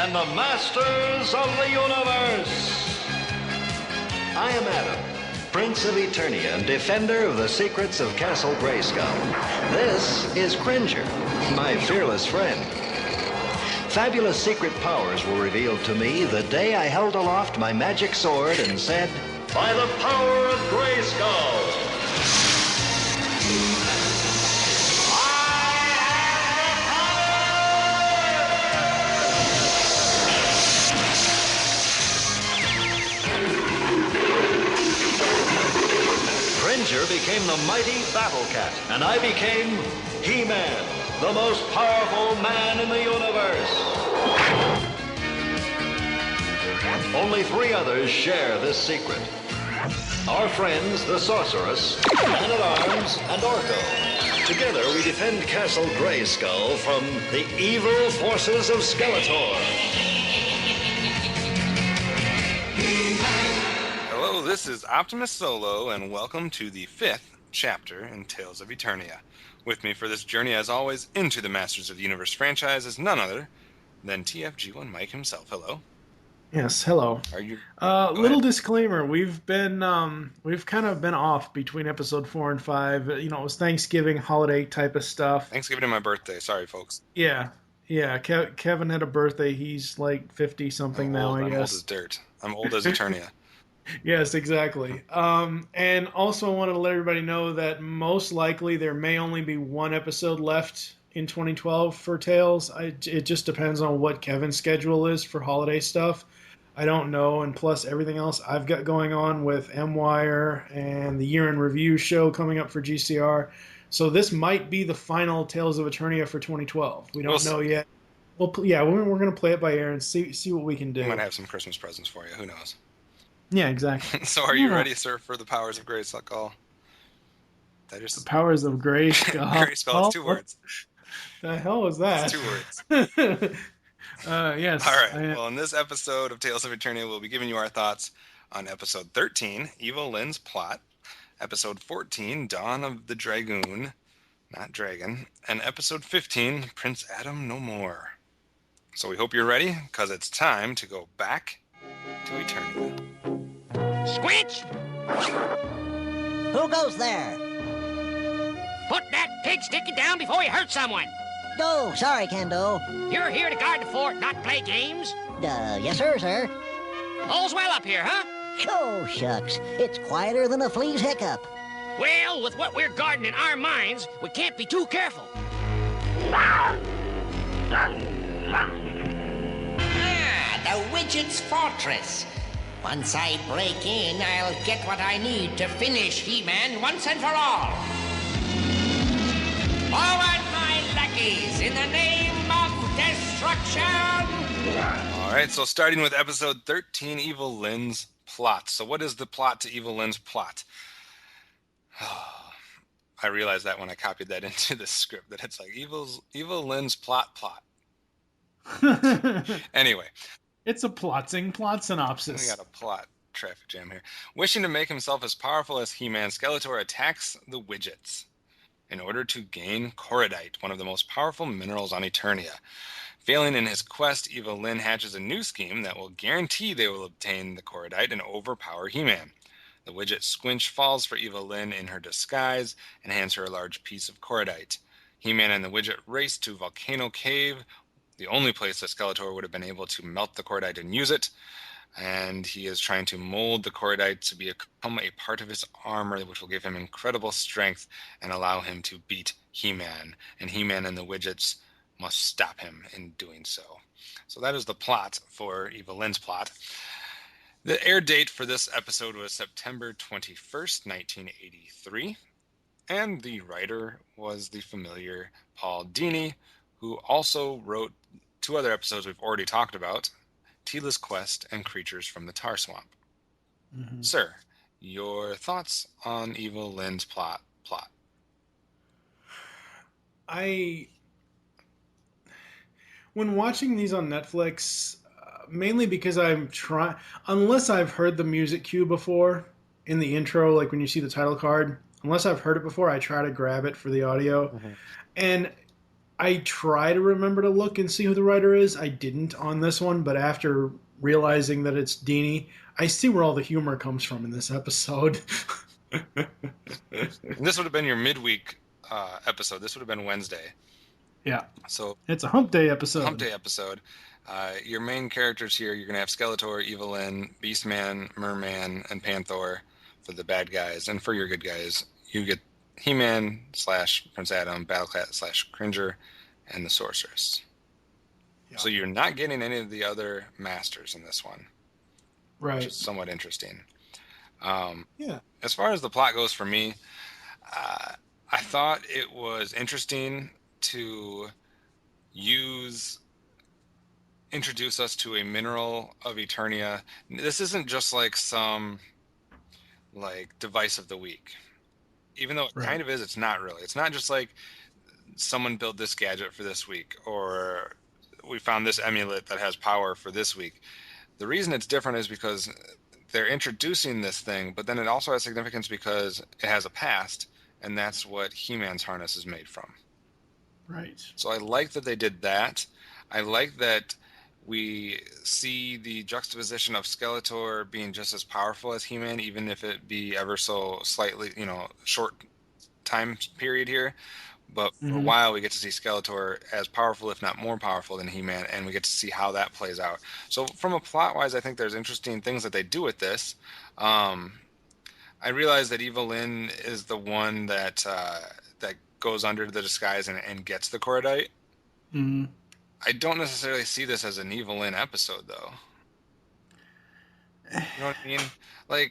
and the masters of the universe. I am Adam, Prince of Eternia and defender of the secrets of Castle Grayskull. This is Cringer, my fearless friend. Fabulous secret powers were revealed to me the day I held aloft my magic sword and said, "By the power of Grayskull!" Cringer became the mighty Battle Cat, and I became He-Man, the most powerful man in the universe. Only 3 others share this secret. Our friends, the Sorceress, Man-at-Arms, and Orko. Together we defend Castle Grayskull from the evil forces of Skeletor. Hello, this is OptimusSolo, and welcome to the 5th chapter in Tales of Eternia. With me for this journey, as always, into the Masters of the Universe franchise is none other than TFG1Mike himself. Hello. Yes, hello. Are you? Little disclaimer: we've kind of been off between episode 4 and 5. You know, it was Thanksgiving holiday type of stuff. Thanksgiving and my birthday. Sorry, folks. Yeah. Kevin had a birthday. He's like 50 something now. I guess. I'm old as dirt. I'm old as Eternia. Yes, exactly. And also I wanted to let everybody know that most likely there may only be one episode left in 2012 for Tales. It just depends on what Kevin's schedule is for holiday stuff. I don't know, and plus everything else I've got going on with M-Wire and the Year in Review show coming up for GCR. So this might be the final Tales of Eternia for 2012. We don't know yet. Well, yeah, we're going to play it by ear and see what we can do. We might have some Christmas presents for you. Who knows? Yeah, exactly. So are you ready, sir, for the powers of Grayskull? The powers of Grayskull. Grayskull, it's 2 words. The hell was that? It's 2 words. Yes. All right. Well, in this episode of Tales of Eternia, we'll be giving you our thoughts on episode 13, Evil-Lyn's Plot, episode 14, Dawn of the Dragoon, not Dragon, and episode 15, Prince Adam No More. So we hope you're ready, because it's time to go back to Eternia. Squinch! Who goes there? Put that pig sticky down before you hurt someone. Oh, sorry, Kendo. You're here to guard the fort, not play games. Yes, sir. All's well up here, huh? Oh, shucks. It's quieter than a flea's hiccup. Well, with what we're guarding in our minds, we can't be too careful. The Widget's Fortress. Once I break in, I'll get what I need to finish He-Man once and for all. Forward, my lackeys, in the name of destruction! All right, so starting with episode 13, Evil-Lyn's Plot. So what is the plot to Evil-Lyn's Plot? I realized that when I copied that into the script, that it's like Evil-Lyn's plot. Anyway. It's a plot synopsis. We got a plot traffic jam here. Wishing to make himself as powerful as He-Man, Skeletor attacks the Widgets in order to gain Korodite, one of the most powerful minerals on Eternia. Failing in his quest, Evil-Lyn hatches a new scheme that will guarantee they will obtain the Korodite and overpower He-Man. The Widget Squinch falls for Evil-Lyn in her disguise and hands her a large piece of Korodite. He-Man and the Widget race to Volcano Cave, the only place that Skeletor would have been able to melt the Korodite and use it. And he is trying to mold the Korodite to become a part of his armor, which will give him incredible strength and allow him to beat He-Man. And He-Man and the Widgets must stop him in doing so. So that is the plot for Evil-Lyn's Plot. The air date for this episode was September 21st, 1983. And the writer was the familiar Paul Dini, who also wrote 2 other episodes we've already talked about, Tila's Quest and Creatures from the Tar Swamp. Mm-hmm. Sir, your thoughts on Evil-Lyn's plot? When watching these on Netflix, mainly because unless I've heard the music cue before in the intro, like when you see the title card, unless I've heard it before, I try to grab it for the audio. Mm-hmm. And I try to remember to look and see who the writer is. I didn't on this one, but after realizing that it's Dini, I see where all the humor comes from in this episode. And this would have been your midweek episode. This would have been Wednesday. Yeah. So it's a Hump Day episode. Hump Day episode. Your main characters here, you're going to have Skeletor, Evil-Lyn, Beastman, Merman, and Panther for the bad guys. And for your good guys, you get He-Man / Prince Adam, Battlecat / Cringer, and the Sorceress. Yeah. So you're not getting any of the other masters in this one. Right. Which is somewhat interesting. Yeah. As far as the plot goes for me, I thought it was interesting to introduce us to a mineral of Eternia. This isn't just like some device of the week. Even though it kind of is, it's not really. It's not just like someone built this gadget for this week, or we found this amulet that has power for this week. The reason it's different is because they're introducing this thing, but then it also has significance because it has a past, and that's what He-Man's harness is made from. Right. So I like that they did that. I like that we see the juxtaposition of Skeletor being just as powerful as He-Man, even if it be ever so slightly, short time period here. But for a while, we get to see Skeletor as powerful, if not more powerful than He-Man, and we get to see how that plays out. So from a plot-wise, I think there's interesting things that they do with this. I realize that Evil-Lyn is the one that goes under the disguise and gets the Cordite. Mm-hmm. I don't necessarily see this as an Evil-Lyn episode, though. You know what I mean? I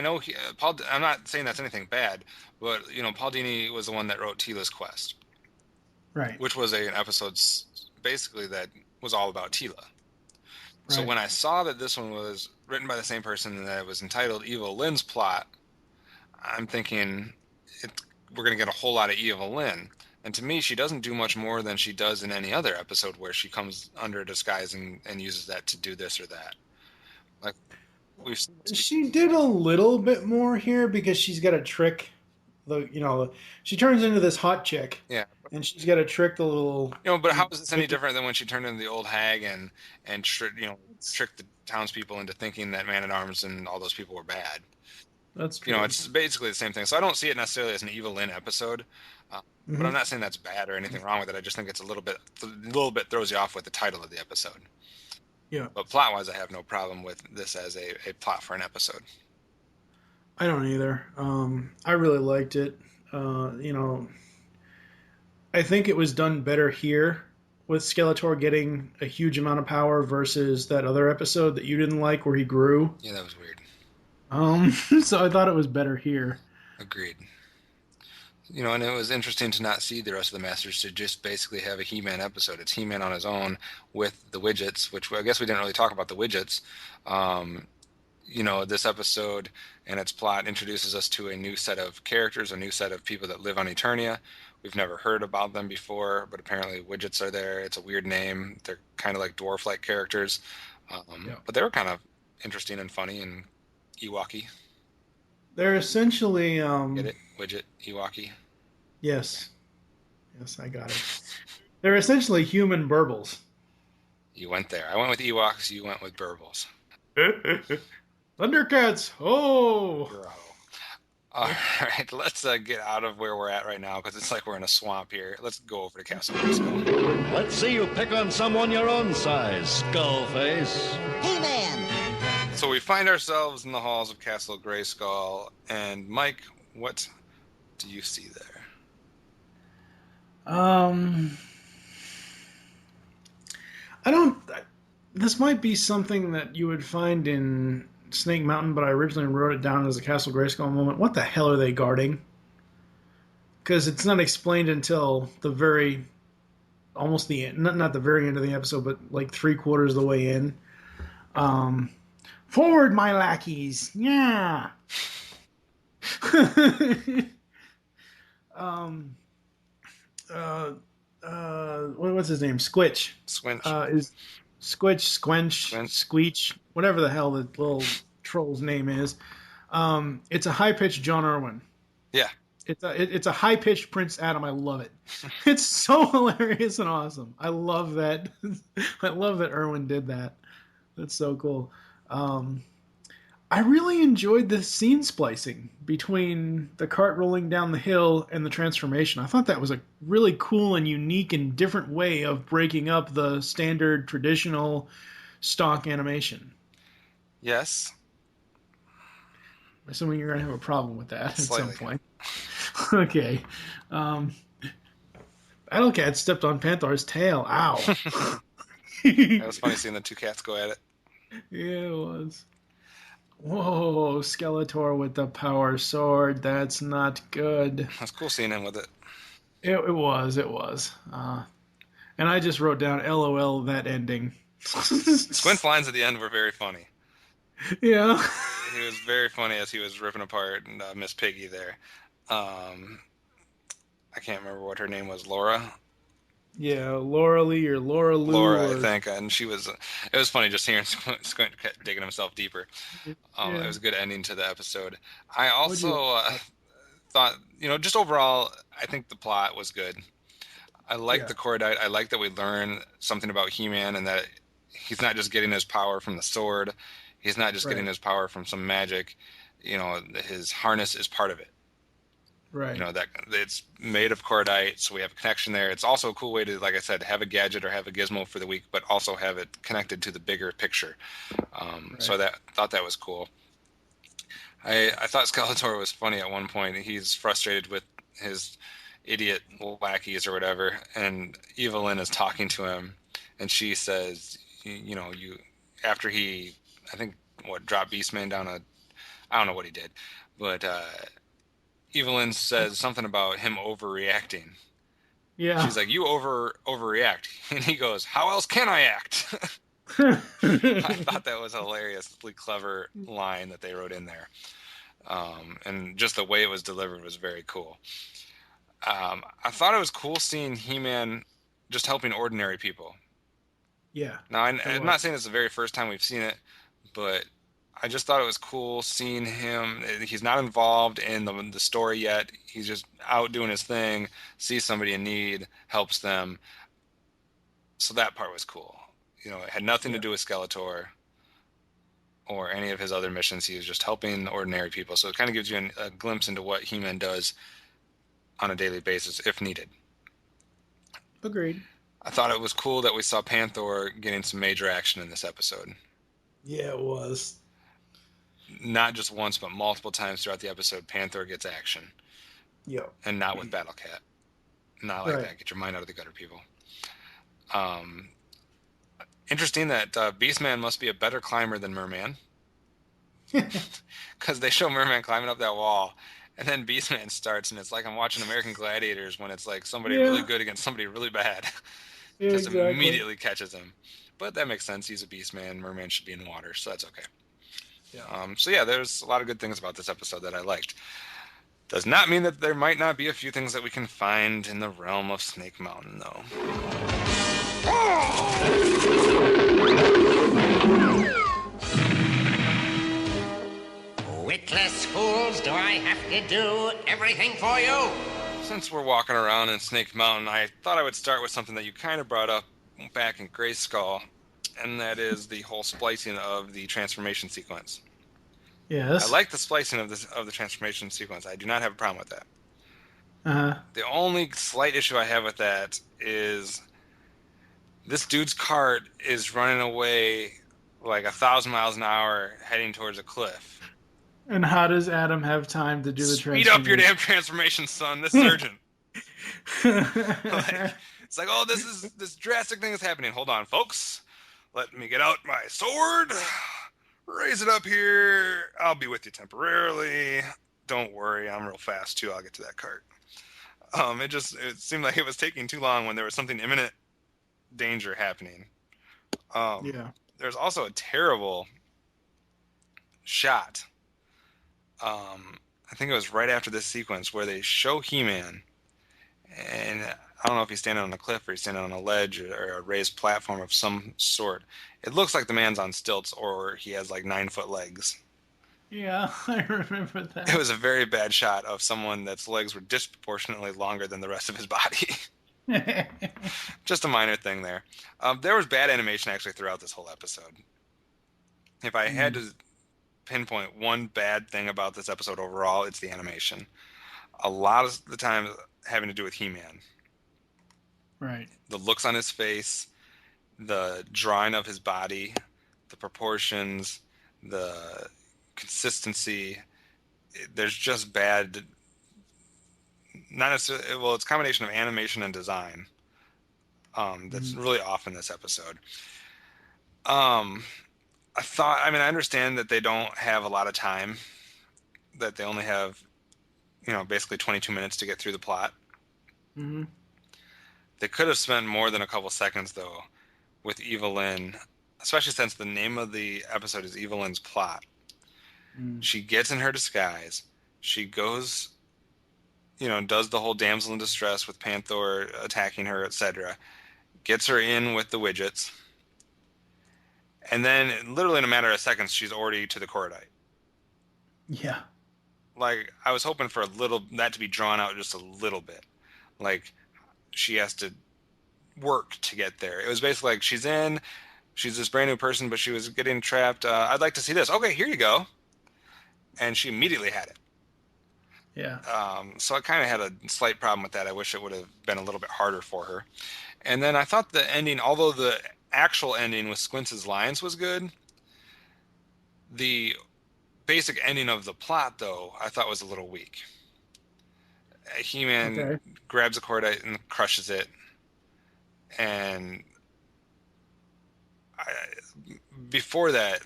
know Paul. I'm not saying that's anything bad, but Paul Dini was the one that wrote Teela's Quest, right? Which was an episode basically that was all about Teela. Right. So when I saw that this one was written by the same person and that it was entitled Evil-Lyn's Plot, I'm thinking we're going to get a whole lot of Evil-Lyn. And to me, she doesn't do much more than she does in any other episode where she comes under a disguise and uses that to do this or that. She did a little bit more here because she's got to trick she turns into this hot chick. Yeah. And she's got to trick the little. But how is this any different than when she turned into the old hag and tricked the townspeople into thinking that Man-at-Arms and all those people were bad? That's true. It's basically the same thing. So I don't see it necessarily as an Evil-Lyn episode. But I'm not saying that's bad or anything wrong with it. I just think it's a little bit throws you off with the title of the episode. Yeah. But plot-wise, I have no problem with this as a plot for an episode. I don't either. I really liked it. I think it was done better here with Skeletor getting a huge amount of power versus that other episode that you didn't like where he grew. Yeah, that was weird. So I thought it was better here. Agreed. And it was interesting to not see the rest of the Masters, to just basically have a He-Man episode. It's He-Man on his own with the widgets, which I guess we didn't really talk about the widgets. This episode and its plot introduces us to a new set of characters, a new set of people that live on Eternia. We've never heard about them before, but apparently widgets are there. It's a weird name. They're kind of like dwarf-like characters. But they were kind of interesting and funny and Ewok-y. They're essentially... Get it? Widget, Ewok-y. Yes, I got it. They're essentially human burbles. You went there. I went with Ewoks. You went with burbles. Thundercats! Oh! Bro. All right, let's get out of where we're at right now because it's like we're in a swamp here. Let's go over to Castle Grayskull. Let's see you pick on someone your own size, Skullface. He-Man! So we find ourselves in the halls of Castle Grayskull, and Mike, what do you see there? This might be something that you would find in Snake Mountain, but I originally wrote it down as a Castle Grayskull moment. What the hell are they guarding? Because it's not explained until the very, almost the end, not the very end of the episode, but like 3/4 of the way in. Forward, my lackeys! Yeah! What's his name? Squitch. Squinch. Is Squitch, Squench, Squeech, whatever the hell the little troll's name is. It's a high-pitched John Irwin. Yeah. It's a high pitched Prince Adam. I love it. It's so hilarious and awesome. I love that. I love that Irwin did that. That's so cool. I really enjoyed the scene splicing between the cart rolling down the hill and the transformation. I thought that was a really cool and unique and different way of breaking up the standard traditional stock animation. Yes. I'm assuming you're going to have a problem with that Slightly. at some point. Okay. Battlecat stepped on Panther's tail. Ow. It was funny seeing the two cats go at it. Yeah, it was. Whoa, Skeletor with the power sword. That's not good. It's cool seeing him with it. It was. And I just wrote down LOL that ending. Squint's lines at the end were very funny. Yeah. He was very funny as he was ripping apart Miss Piggy there. I can't remember what her name was. Laura? Yeah, Laura Lee or Laura Lou. Laura, I think. And she was... It was funny just hearing Squint digging himself deeper. It was a good ending to the episode. I also thought, just overall, I think the plot was good. I like the Cordite. I like that we learn something about He-Man and that he's not just getting his power from the sword. He's not just getting his power from some magic. His harness is part of it. Right. That it's made of cordite, so we have a connection there. It's also a cool way to, like I said, have a gadget or have a gizmo for the week, but also have it connected to the bigger picture. So I thought that was cool. I thought Skeletor was funny at one point. He's frustrated with his idiot lackeys or whatever, and Evil-Lyn is talking to him, and she says, after he, I think, dropped Beastman down I don't know what he did, but Evil-Lyn says something about him overreacting. Yeah. She's like, you overreact. And he goes, how else can I act? I thought that was a hilariously clever line that they wrote in there. And just the way it was delivered was very cool. I thought it was cool seeing He-Man just helping ordinary people. Yeah. Now, I'm not saying it's the very first time we've seen it, but I just thought it was cool seeing him. He's not involved in the story yet. He's just out doing his thing, sees somebody in need, helps them. So that part was cool. It had nothing to do with Skeletor or any of his other missions. He was just helping ordinary people. So it kind of gives you a glimpse into what He-Man does on a daily basis if needed. Agreed. I thought it was cool that we saw Panther getting some major action in this episode. Yeah, it was. Not just once, but multiple times throughout the episode, Panther gets action. Yeah. And not with Battlecat. Not like that. Get your mind out of the gutter, people. Interesting that Beastman must be a better climber than Merman. Because they show Merman climbing up that wall, and then Beastman starts, and it's like I'm watching American Gladiators when it's like somebody really good against somebody really bad. Just immediately catches him. But that makes sense. He's a Beastman. Merman should be in water, so that's okay. Yeah. There's a lot of good things about this episode that I liked. Does not mean that there might not be a few things that we can find in the realm of Snake Mountain, though. Witless fools, do I have to do everything for you? Since we're walking around in Snake Mountain, I thought I would start with something that you kind of brought up back in Grayskull, and that is the whole splicing of the transformation sequence. Yes. I like the splicing of the transformation sequence. I do not have a problem with that. Uh-huh. The only slight issue I have with that is this dude's cart is running away like 1,000 miles an hour heading towards a cliff. And how does Adam have time to do the transformation? Speed up your damn transformation, son. This is urgent. It's like, oh, this drastic thing is happening. Hold on, folks. Let me get out my sword. Raise it up here. I'll be with you temporarily. Don't worry, I'm real fast too. I'll get to that cart. It seemed like it was taking too long when there was something imminent danger happening. There's also a terrible shot. I think it was right after this sequence where they show He-Man, and I don't know if he's standing on a cliff or he's standing on a ledge or a raised platform of some sort. It looks like the man's on stilts or he has like 9-foot legs. Yeah, I remember that. It was a very bad shot of someone that's legs were disproportionately longer than the rest of his body. Just a minor thing there. There was bad animation actually throughout this whole episode. If I had to pinpoint one bad thing about this episode overall, it's the animation. A lot of the time having to do with He-Man. Right. The looks on his face, the drawing of his body, the proportions, the consistency. There's just bad, not necessarily, well, it's a combination of animation and design that's really off in this episode. I understand that they don't have a lot of time, that they only have, basically 22 minutes to get through the plot. Mm-hmm. They could have spent more than a couple seconds, though, with Evil-Lyn, especially since the name of the episode is Evil-Lyn's plot. She gets in her disguise. She goes, does the whole damsel in distress with Panther attacking her, etc. Gets her in with the widgets. And then, literally in a matter of seconds, she's already to the Cordite. Yeah. Like, I was hoping for that to be drawn out just a little bit. Like, she has to work to get there. It was basically like, she's this brand new person, but she was getting trapped. I'd like to see this. Okay, here you go. And she immediately had it. Yeah. So I kind of had a slight problem with that. I wish it would have been a little bit harder for her. And then I thought the ending, although the actual ending with Squints' lines was good, the basic ending of the plot, though, I thought was a little weak. He-Man grabs a cordite and crushes it. And before that,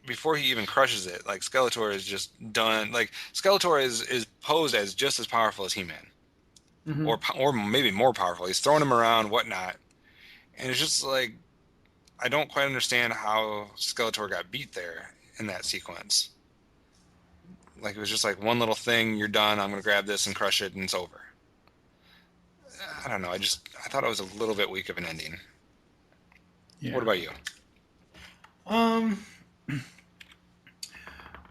before he even crushes it, Skeletor is just done. Skeletor is posed as just as powerful as He-Man, or maybe more powerful. He's throwing him around, whatnot, and it's just like, I don't quite understand how Skeletor got beat there in that sequence. It was just like one little thing, you're done. I'm going to grab this and crush it, and it's over. I don't know. I thought it was a little bit weak of an ending. Yeah. What about you?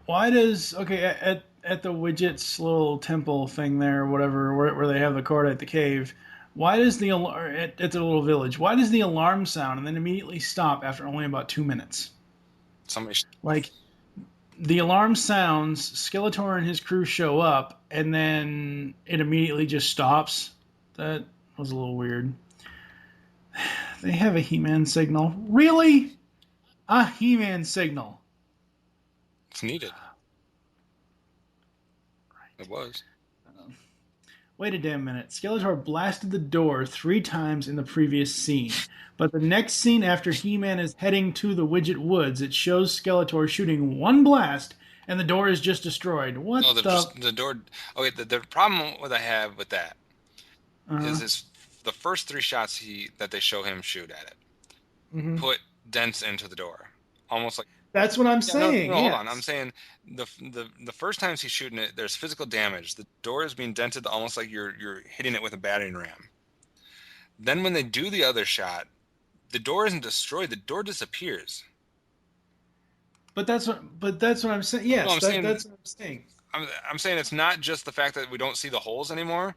Why does at the widgets little temple thing there, whatever, where they have the cordite at the cave? Why does the at the little village? Why does the alarm sound and then immediately stop after only about 2 minutes? The alarm sounds, Skeletor and his crew show up, and then it immediately just stops. That was a little weird. They have a He-Man signal. Really? A He-Man signal. It's needed. Right. It was. Wait a damn minute. Skeletor blasted the door 3 times in the previous scene. But the next scene after He-Man is heading to the Widget Woods, it shows Skeletor shooting 1 blast, and the door is just destroyed. What the door... Okay, the problem that I have with that is the first 3 shots that they show him shoot at it put dents into the door. Almost like... That's what I'm saying. Hold on. I'm saying the first times he's shooting it, there's physical damage. The door is being dented almost like you're hitting it with a battering ram. Then when they do the other shot, the door isn't destroyed. The door disappears. But that's what I'm saying. Yes, that's what I'm saying. I'm saying it's not just the fact that we don't see the holes anymore.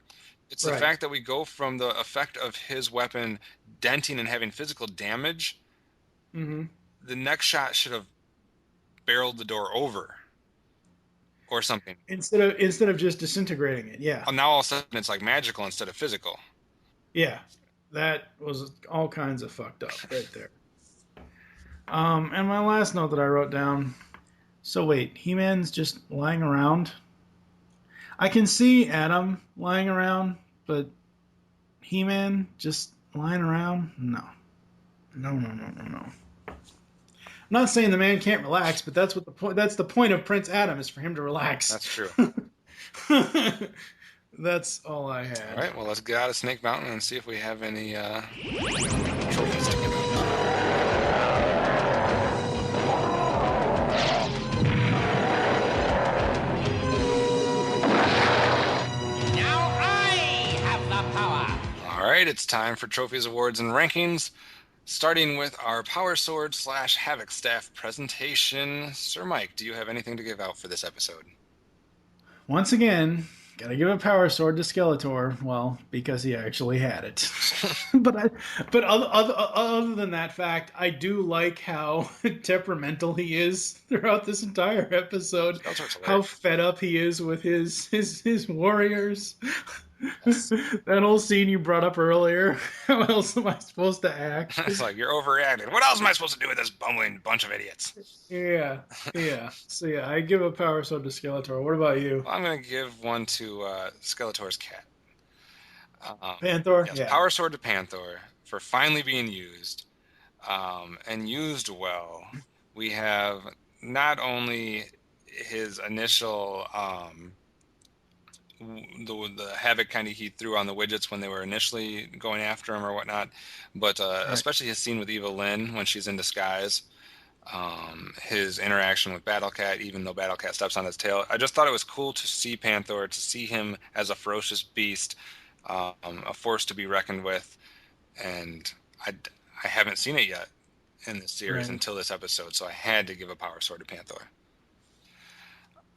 It's the fact that we go from the effect of his weapon denting and having physical damage. Mm-hmm. The next shot should have barreled the door over or something instead of just disintegrating it. Yeah. Now all of a sudden it's like magical instead of physical. Yeah, that was all kinds of fucked up right there. And my last note that I wrote down. So wait, He-Man's just lying around. I can see Adam lying around, but He-Man just lying around? No. I'm not saying the man can't relax, but that's what the point. That's the point of Prince Adam, is for him to relax. That's true. That's all I had. All right, well, let's get out of Snake Mountain and see if we have any trophies to give out. Now I have the power. All right, it's time for trophies, awards, and rankings. Starting with our Power Sword / Havoc staff presentation. Sir Mike, do you have anything to give out for this episode? Once again, gotta give a power sword to Skeletor. Well, because he actually had it. but other than that fact, I do like how temperamental he is throughout this entire episode. How fed up he is with his warriors. That whole scene you brought up earlier. How else am I supposed to act? It's like, you're overreacting. What else am I supposed to do with this bumbling bunch of idiots? Yeah. So yeah, I give a power sword to Skeletor. What about you? Well, I'm going to give one to Skeletor's cat. Panther? Yes, Yeah. Power Sword to Panther for finally being used, and used well. We have not only his initial the havoc kind of he threw on the widgets when they were initially going after him or whatnot, but especially his scene with Evil-Lyn when she's in disguise, his interaction with Battlecat, even though Battlecat steps on his tail. I just thought it was cool to see Panther, to see him as a ferocious beast, a force to be reckoned with, and I haven't seen it yet in this series until this episode, so I had to give a power sword to Panther.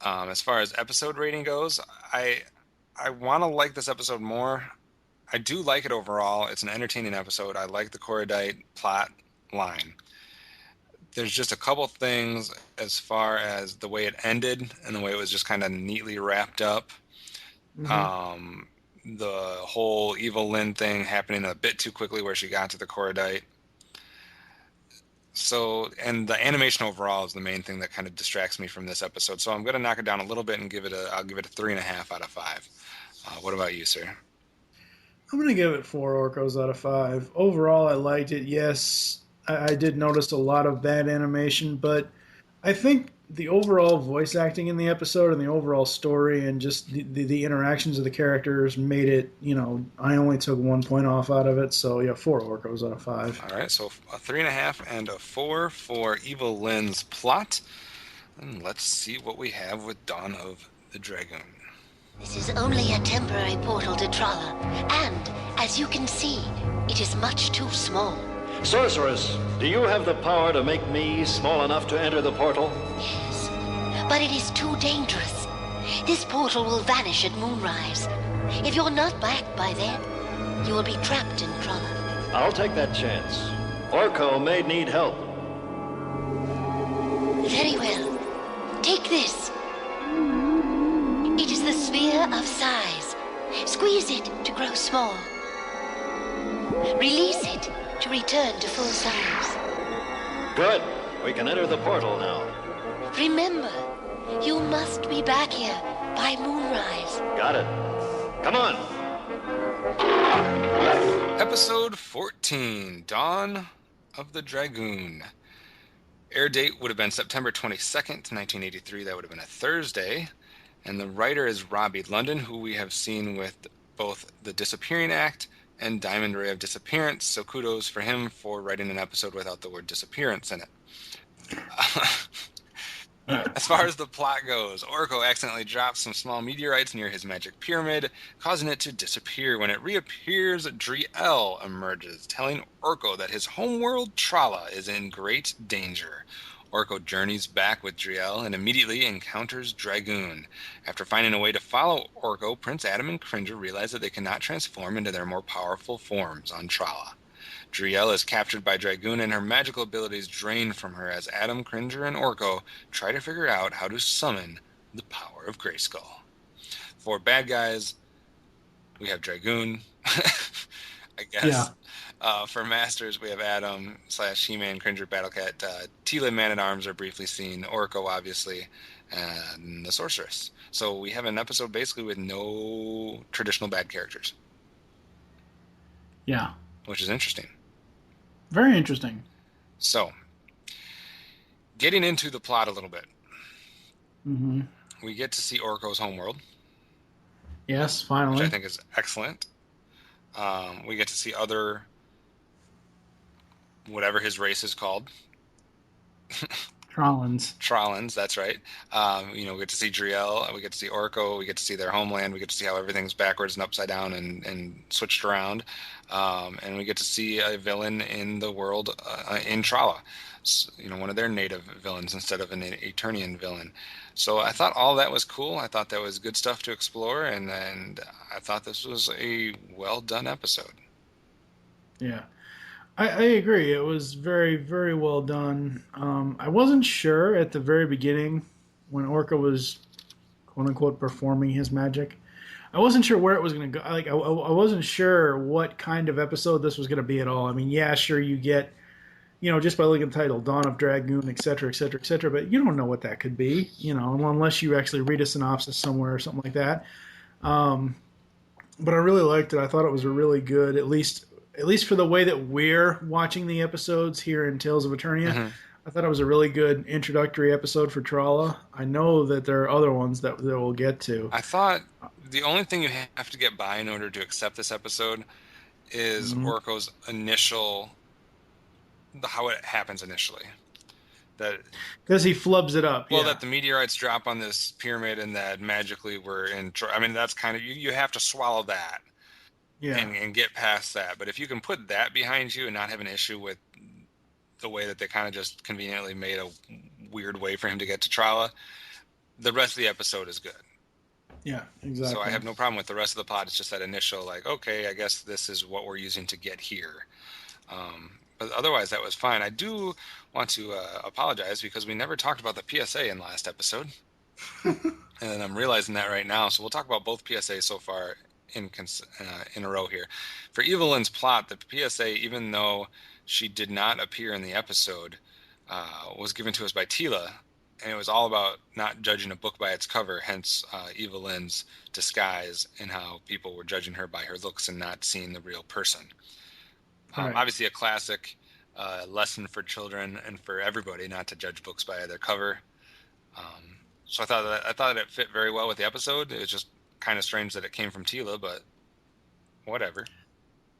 As far as episode rating goes, I want to like this episode more. I do like it overall. It's an entertaining episode. I like the Korodite plot line. There's just a couple things as far as the way it ended and the way it was just kind of neatly wrapped up. Mm-hmm. The whole Evil-Lyn thing happening a bit too quickly where she got to the Korodite. So, and the animation overall is the main thing that kind of distracts me from this episode. So I'm going to knock it down a little bit and I'll give it a 3.5 out of 5. What about you, sir? I'm going to give it 4 Orcos out of 5. Overall, I liked it. Yes, I did notice a lot of bad animation, but I think the overall voice acting in the episode and the overall story and just the interactions of the characters made it, I only took 1 point off out of it. So, yeah, 4 Orcos out of 5. All right, so a 3.5 and a 4 for Evil-Lyn's plot. And let's see what we have with Dawn of the Dragoon. This is only a temporary portal to Trala, and, as you can see, it is much too small. Sorceress, do you have the power to make me small enough to enter the portal? Yes, but it is too dangerous. This portal will vanish at moonrise. If you're not back by then, you will be trapped in Trala. I'll take that chance. Orko may need help. Very well. Take this. It is the sphere of size. Squeeze it to grow small. Release it to return to full size. Good. We can enter the portal now. Remember, you must be back here by moonrise. Got it. Come on. Episode 14, Dawn of the Dragoon. Air date would have been September 22nd, 1983. That would have been a Thursday. And the writer is Robbie London, who we have seen with both The Disappearing Act and Diamond Ray of Disappearance. So kudos for him for writing an episode without the word disappearance in it. As far as the plot goes, Orko accidentally drops some small meteorites near his magic pyramid, causing it to disappear. When it reappears, Driel emerges, telling Orko that his homeworld Trala is in great danger. Orko journeys back with Driel and immediately encounters Dragoon. After finding a way to follow Orko, Prince Adam and Cringer realize that they cannot transform into their more powerful forms on Trala. Driel is captured by Dragoon and her magical abilities drained from her as Adam, Cringer, and Orko try to figure out how to summon the power of Grayskull. For bad guys, we have Dragoon, I guess. Yeah. For Masters, we have Adam / He-Man, Cringer, Battlecat, Tila, Man-at-Arms are briefly seen, Orko, obviously, and the Sorceress. So we have an episode basically with no traditional bad characters. Yeah. Which is interesting. Very interesting. So, getting into the plot a little bit. Mm-hmm. We get to see Orko's homeworld. Yes, finally. Which I think is excellent. We get to see whatever his race is called. Trollins, that's right. We get to see Driel, we get to see Orko, we get to see their homeland, we get to see how everything's backwards and upside down and switched around, and we get to see a villain in the world in Trala. One of their native villains instead of an Eternian villain. So I thought all that was cool. I thought that was good stuff to explore, and I thought this was a well-done episode. Yeah. I agree. It was very, very well done. I wasn't sure at the very beginning when Orca was, quote unquote, performing his magic. I wasn't sure where it was going to go. I wasn't sure what kind of episode this was going to be at all. I mean, yeah, sure, you get, just by looking at the title, Dawn of Dragoon, et cetera, et cetera, et cetera, but you don't know what that could be, unless you actually read a synopsis somewhere or something like that. But I really liked it. I thought it was a really good, at least for the way that we're watching the episodes here in Tales of Eternia. Mm-hmm. I thought it was a really good introductory episode for Trala. I know that there are other ones that we'll get to. I thought the only thing you have to get by in order to accept this episode is Orko's initial, how it happens initially. Because he flubs it up. Well, that the meteorites drop on this pyramid and that magically we're in... I mean, that's kind of... You have to swallow that. Yeah. And get past that. But if you can put that behind you and not have an issue with the way that they kind of just conveniently made a weird way for him to get to Trala, the rest of the episode is good. Yeah, exactly. So I have no problem with the rest of the plot. It's just that initial, okay, I guess this is what we're using to get here. But otherwise, that was fine. I do want to apologize because we never talked about the PSA in last episode. And I'm realizing that right now. So we'll talk about both PSAs so far in a row here. For Evil-Lyn's plot, the PSA, even though she did not appear in the episode, was given to us by Tila, and it was all about not judging a book by its cover, hence Evil-Lyn's disguise and how people were judging her by her looks and not seeing the real person. Right. Obviously a classic lesson for children and for everybody not to judge books by their cover. So I thought it fit very well with the episode. It was just kind of strange that it came from Tila, but whatever.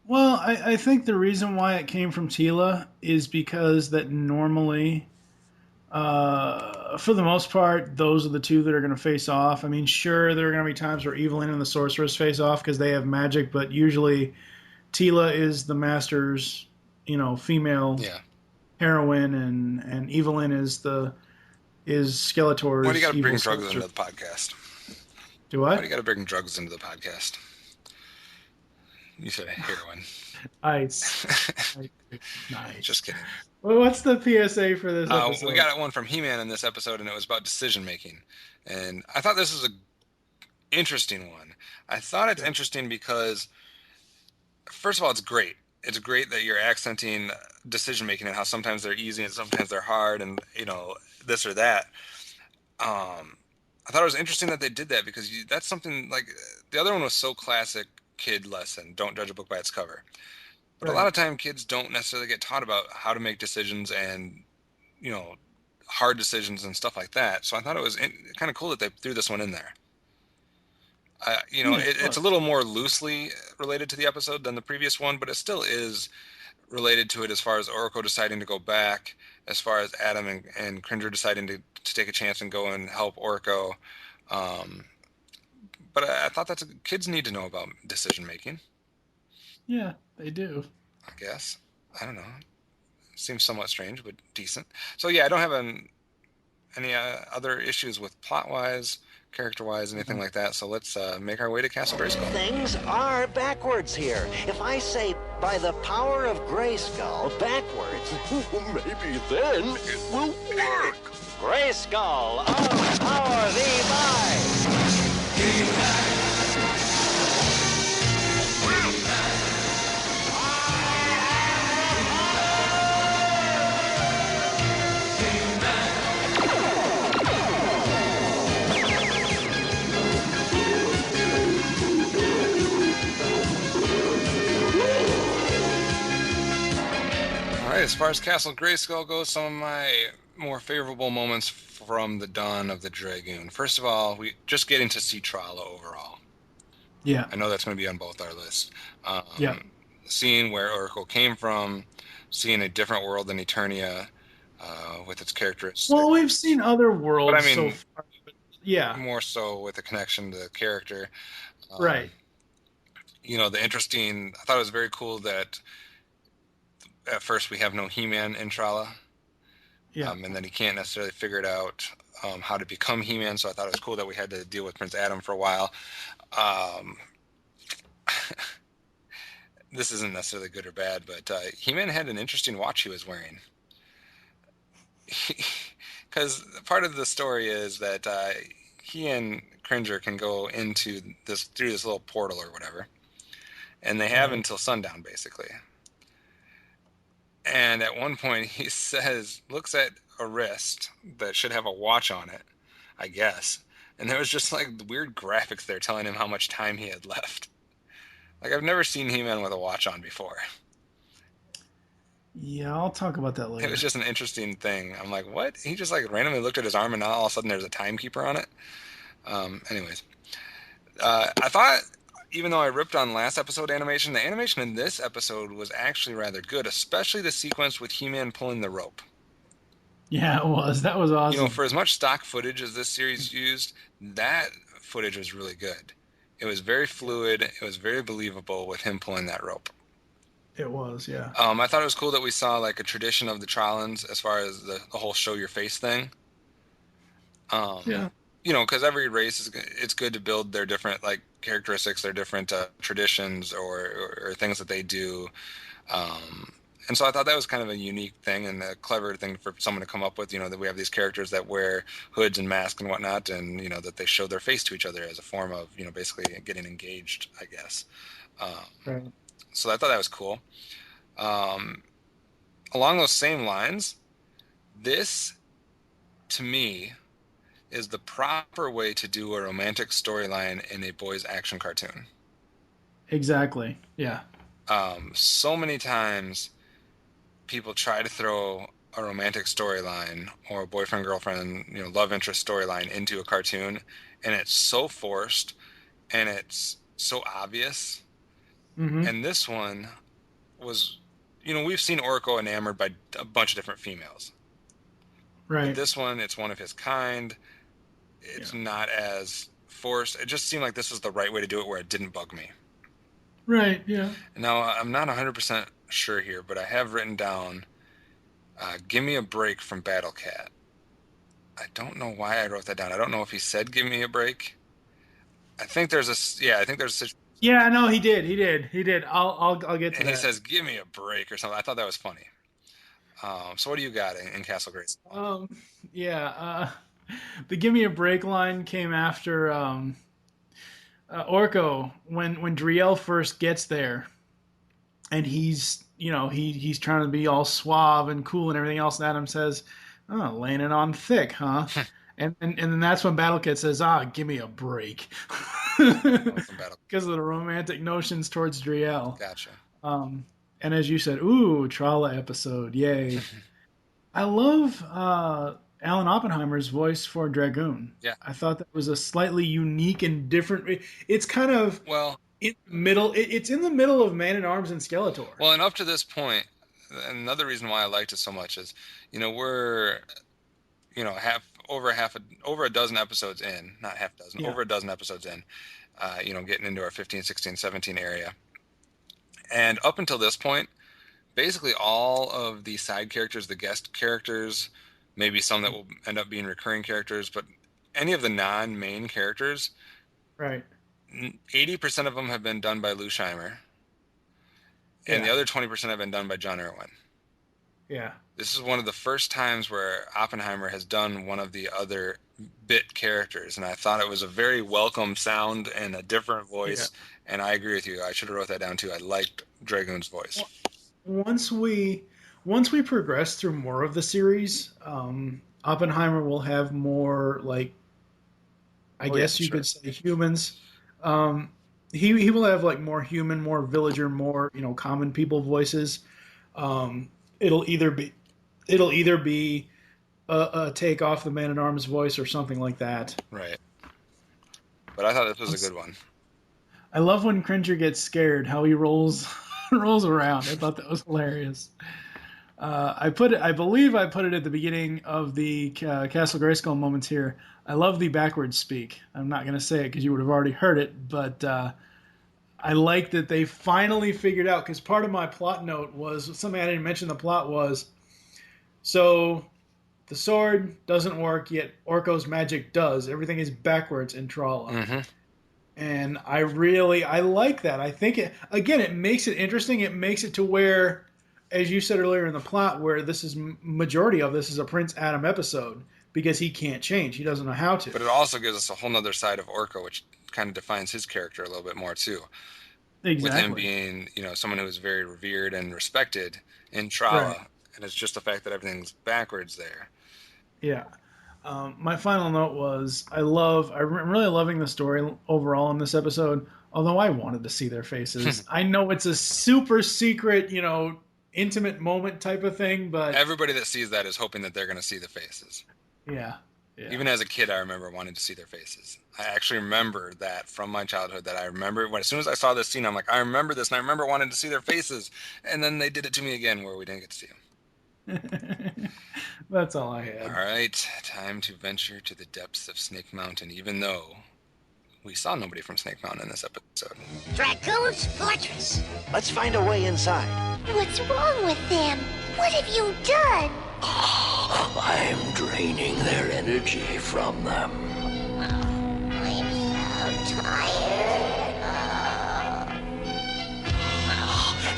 Well, I think the reason why it came from Tila is because that normally, for the most part, those are the two that are going to face off. I mean, sure, there are going to be times where Evil-Lyn and the Sorceress face off because they have magic, but usually Tila is the Master's, female heroine, and Evil-Lyn is Skeletor's. Why do you got to bring drugs into the podcast? Do what? Why do you got to bring drugs into the podcast? You said heroin. Nice. Just kidding. Well, what's the PSA for this episode? We got one from He-Man in this episode, and it was about decision-making. And I thought this was an interesting one. I thought it's interesting because, first of all, it's great. It's great that you're accenting decision-making and how sometimes they're easy and sometimes they're hard and, this or that. I thought it was interesting that they did that because that's something like the other one was so classic kid lesson. Don't judge a book by its cover. But a lot of time kids don't necessarily get taught about how to make decisions and, hard decisions and stuff like that. So I thought it was kind of cool that they threw this one in there. It's a little more loosely related to the episode than the previous one, but it still is related to it as far as Orko deciding to go back, as far as Adam and Cringer deciding to take a chance and go and help Orko. But I thought kids need to know about decision making. Yeah, they do. I guess. I don't know. Seems somewhat strange, but decent. So yeah, I don't have any other issues with plot-wise, character-wise, anything like that. So let's make our way to Castle Grayskull. Things are backwards here. If I say, by the power of Grayskull, backwards, maybe then it will work. Grayskull, power thee by. As far as Castle Grayskull goes, some of my more favorable moments from the dawn of the Dragoon. First of all, we just getting to see Trala overall. Yeah. I know that's going to be on both our lists. Yeah. Seeing where Orko came from, seeing a different world than Eternia, with its characteristics. Well, we've seen other worlds But I mean, so far. Yeah. more so with the connection to the character. Right. I thought it was very cool that at first we have no He-Man in Trala. Yeah. And then he can't necessarily figure it out how to become He-Man, so I thought it was cool that we had to deal with Prince Adam for a while. This isn't necessarily good or bad, but He-Man had an interesting watch he was wearing. Because part of the story is that he and Cringer can go through this little portal or whatever, and they have until sundown, basically. And at one point he looks at a wrist that should have a watch on it, I guess. And there was just like weird graphics there telling him how much time he had left. Like, I've never seen He-Man with a watch on before. Yeah, I'll talk about that later. It was just an interesting thing. I'm like, what? He just like randomly looked at his arm and now all of a sudden there's a timekeeper on it. Anyways, I thought, even though I ripped on last episode animation, the animation in this episode was actually rather good, especially the sequence with He-Man pulling the rope. Yeah, it was. That was awesome. For as much stock footage as this series used, that footage was really good. It was very fluid. It was very believable with him pulling that rope. It was, yeah. I thought it was cool that we saw like a tradition of the Trolans as far as the whole show your face thing. Yeah. Because every race it's good to build their different like characteristics, their different traditions or things that they do. And so I thought that was kind of a unique thing and a clever thing for someone to come up with, that we have these characters that wear hoods and masks and whatnot, and, that they show their face to each other as a form of, basically getting engaged, I guess. Right. So I thought that was cool. Along those same lines, this, to me, is the proper way to do a romantic storyline in a boys' action cartoon. Exactly, yeah. So many times people try to throw a romantic storyline or a boyfriend-girlfriend, love interest storyline into a cartoon, and it's so forced and it's so obvious. Mm-hmm. And this one was, we've seen Orko enamored by a bunch of different females. Right. But this one, it's one of his kind. It's not as forced. It just seemed like this was the right way to do it where it didn't bug me. Right, yeah. Now, I'm not 100% sure here, but I have written down, give me a break from Battle Cat. I don't know why I wrote that down. I don't know if he said give me a break. I think there's a... Yeah, no, he did. I'll get to that. And he says, give me a break or something. I thought that was funny. So what do you got in Castle Grace? The give me a break line came after Orko when Driel first gets there, and he's he's trying to be all suave and cool and everything else, and Adam says, "Oh, laying it on thick, huh?" and then that's when Battlecat says, "Give me a break," because of the romantic notions towards Driel. Gotcha. And as you said, ooh, Trala episode, yay! I love Alan Oppenheimer's voice for Dragoon. Yeah. I thought that was a slightly unique and different. It's kind of in the middle. It's in the middle of Man-at-Arms and Skeletor. Well, and up to this point, another reason why I liked it so much is, we're, over a dozen episodes in, not half a dozen, over a dozen episodes in, getting into our 15, 16, 17 area. And up until this point, basically all of the side characters, the guest characters, maybe some that will end up being recurring characters, but any of the non-main characters, right? 80% of them have been done by Lou Scheimer, and the other 20% have been done by John Irwin. Yeah. This is one of the first times where Oppenheimer has done one of the other bit characters, and I thought it was a very welcome sound and a different voice, and I agree with you. I should have wrote that down too. I liked Dragoon's voice. Once we progress through more of the series, Oppenheimer will have more, like, I guess you could say humans. He will have like more human, more villager, more common people voices. It'll either be a take off the Man-at-Arms voice or something like that. Right. But I thought this was a good one. I love when Cringer gets scared, how he rolls around. I thought that was hilarious. I believe I put it at the beginning of the Castle Grayskull moments here. I love the backwards speak. I'm not going to say it because you would have already heard it, but I like that they finally figured out, because part of my plot note was, something I didn't mention the plot was, so the sword doesn't work, yet Orko's magic does. Everything is backwards in Trala. Mm-hmm. And I like that. I think it makes it interesting. It makes it to where, as you said earlier in the plot, where this is majority of this is a Prince Adam episode, because he can't change. He doesn't know how to. But it also gives us a whole other side of Orko, which kind of defines his character a little bit more too. Exactly. With him being, someone who is very revered and respected in Trala. Right. And it's just the fact that everything's backwards there. Yeah. My final note was, I'm really loving the story overall in this episode, although I wanted to see their faces. I know it's a super secret, intimate moment type of thing, but everybody that sees that is hoping that they're going to see the faces. Yeah. Even as a kid, I remember wanting to see their faces. I actually remember that from my childhood, that I remember as soon as I saw this scene, I'm like, I remember this, and I remember wanting to see their faces. And then they did it to me again where we didn't get to see them. That's all I had. All right, time to venture to the depths of Snake Mountain, even though we saw nobody from Snake Mountain in this episode. Dragoon's fortress. Let's find a way inside. What's wrong with them? What have you done? I'm draining their energy from them. I'm so tired.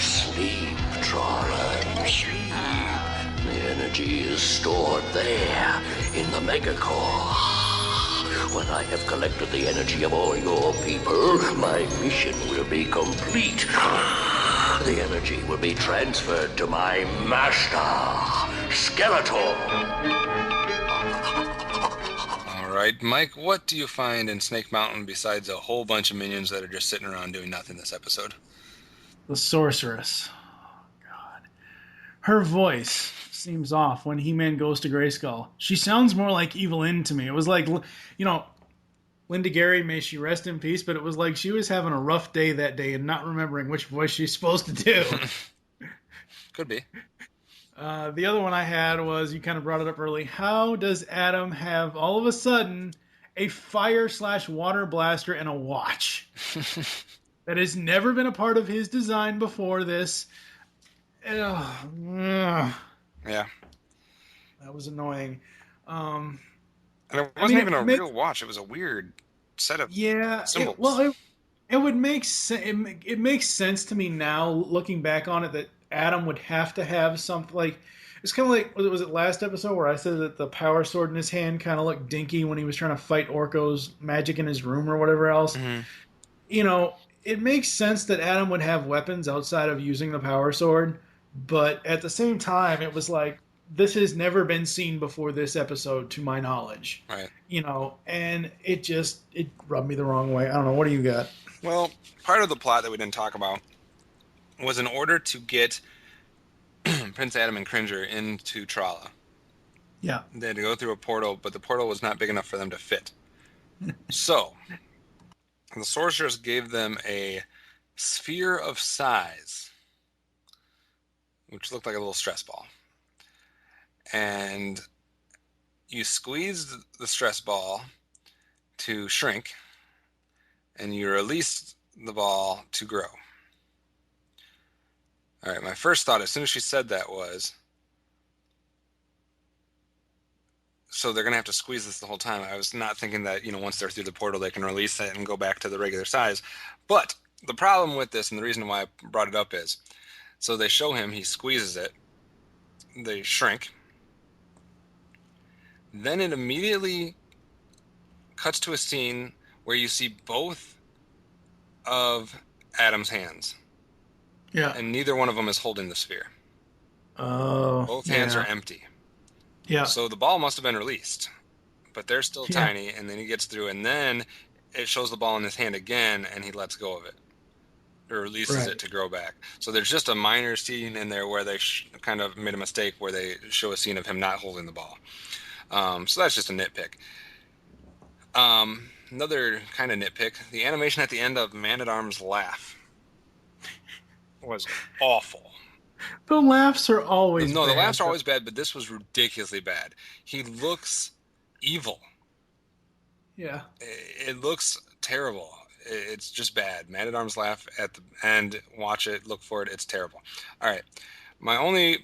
Sleep, Trala, sleep. The energy is stored there, in the Megacore. When I have collected the energy of all your people, my mission will be complete. The energy will be transferred to my master, Skeletor. All right, Mike, what do you find in Snake Mountain besides a whole bunch of minions that are just sitting around doing nothing this episode? The sorceress. Oh, God. Her voice seems off when He-Man goes to Grayskull. She sounds more like Evil-Lyn to me. It was like, Linda Gary, may she rest in peace, but it was like she was having a rough day that day and not remembering which voice she's supposed to do. Could be. The other one I had was, you kind of brought it up early, how does Adam have all of a sudden a fire/water blaster and a watch? That has never been a part of his design before this. Yeah. That was annoying. And it wasn't even a real watch. It was a weird set of symbols. It would make sense. It makes sense to me now, looking back on it, that Adam would have to have something like. It's kind of like, was it last episode where I said that the power sword in his hand kind of looked dinky when he was trying to fight Orko's magic in his room or whatever else. Mm-hmm. It makes sense that Adam would have weapons outside of using the power sword, but at the same time, it was like, this has never been seen before this episode, to my knowledge. Right. And it rubbed me the wrong way. I don't know. What do you got? Well, part of the plot that we didn't talk about was in order to get Prince Adam and Cringer into Trala. Yeah. They had to go through a portal, but the portal was not big enough for them to fit. So, the sorceress gave them a sphere of size, which looked like a little stress ball. And you squeeze the stress ball to shrink, and you release the ball to grow. All right, my first thought as soon as she said that was, so they're going to have to squeeze this the whole time. I was not thinking that, once they're through the portal, they can release it and go back to the regular size. But the problem with this, and the reason why I brought it up is, so they show him, he squeezes it, they shrink. Then it immediately cuts to a scene where you see both of Adam's hands. Yeah. And neither one of them is holding the sphere. Oh. Both hands are empty. Yeah. So the ball must have been released, but they're still tiny, and then he gets through, and then it shows the ball in his hand again, and he lets go of it. Or releases it to grow back. So there's just a minor scene in there where they kind of made a mistake where they show a scene of him not holding the ball. So that's just a nitpick. Another kind of nitpick, the animation at the end of Man-at-Arms' laugh was awful. The laughs are always No, bad. the laughs are always bad, but this was ridiculously bad. He looks evil. Yeah. It looks terrible. It's just bad. Man-at-Arms laugh at the end. Watch it. Look for it. It's terrible. All right. My only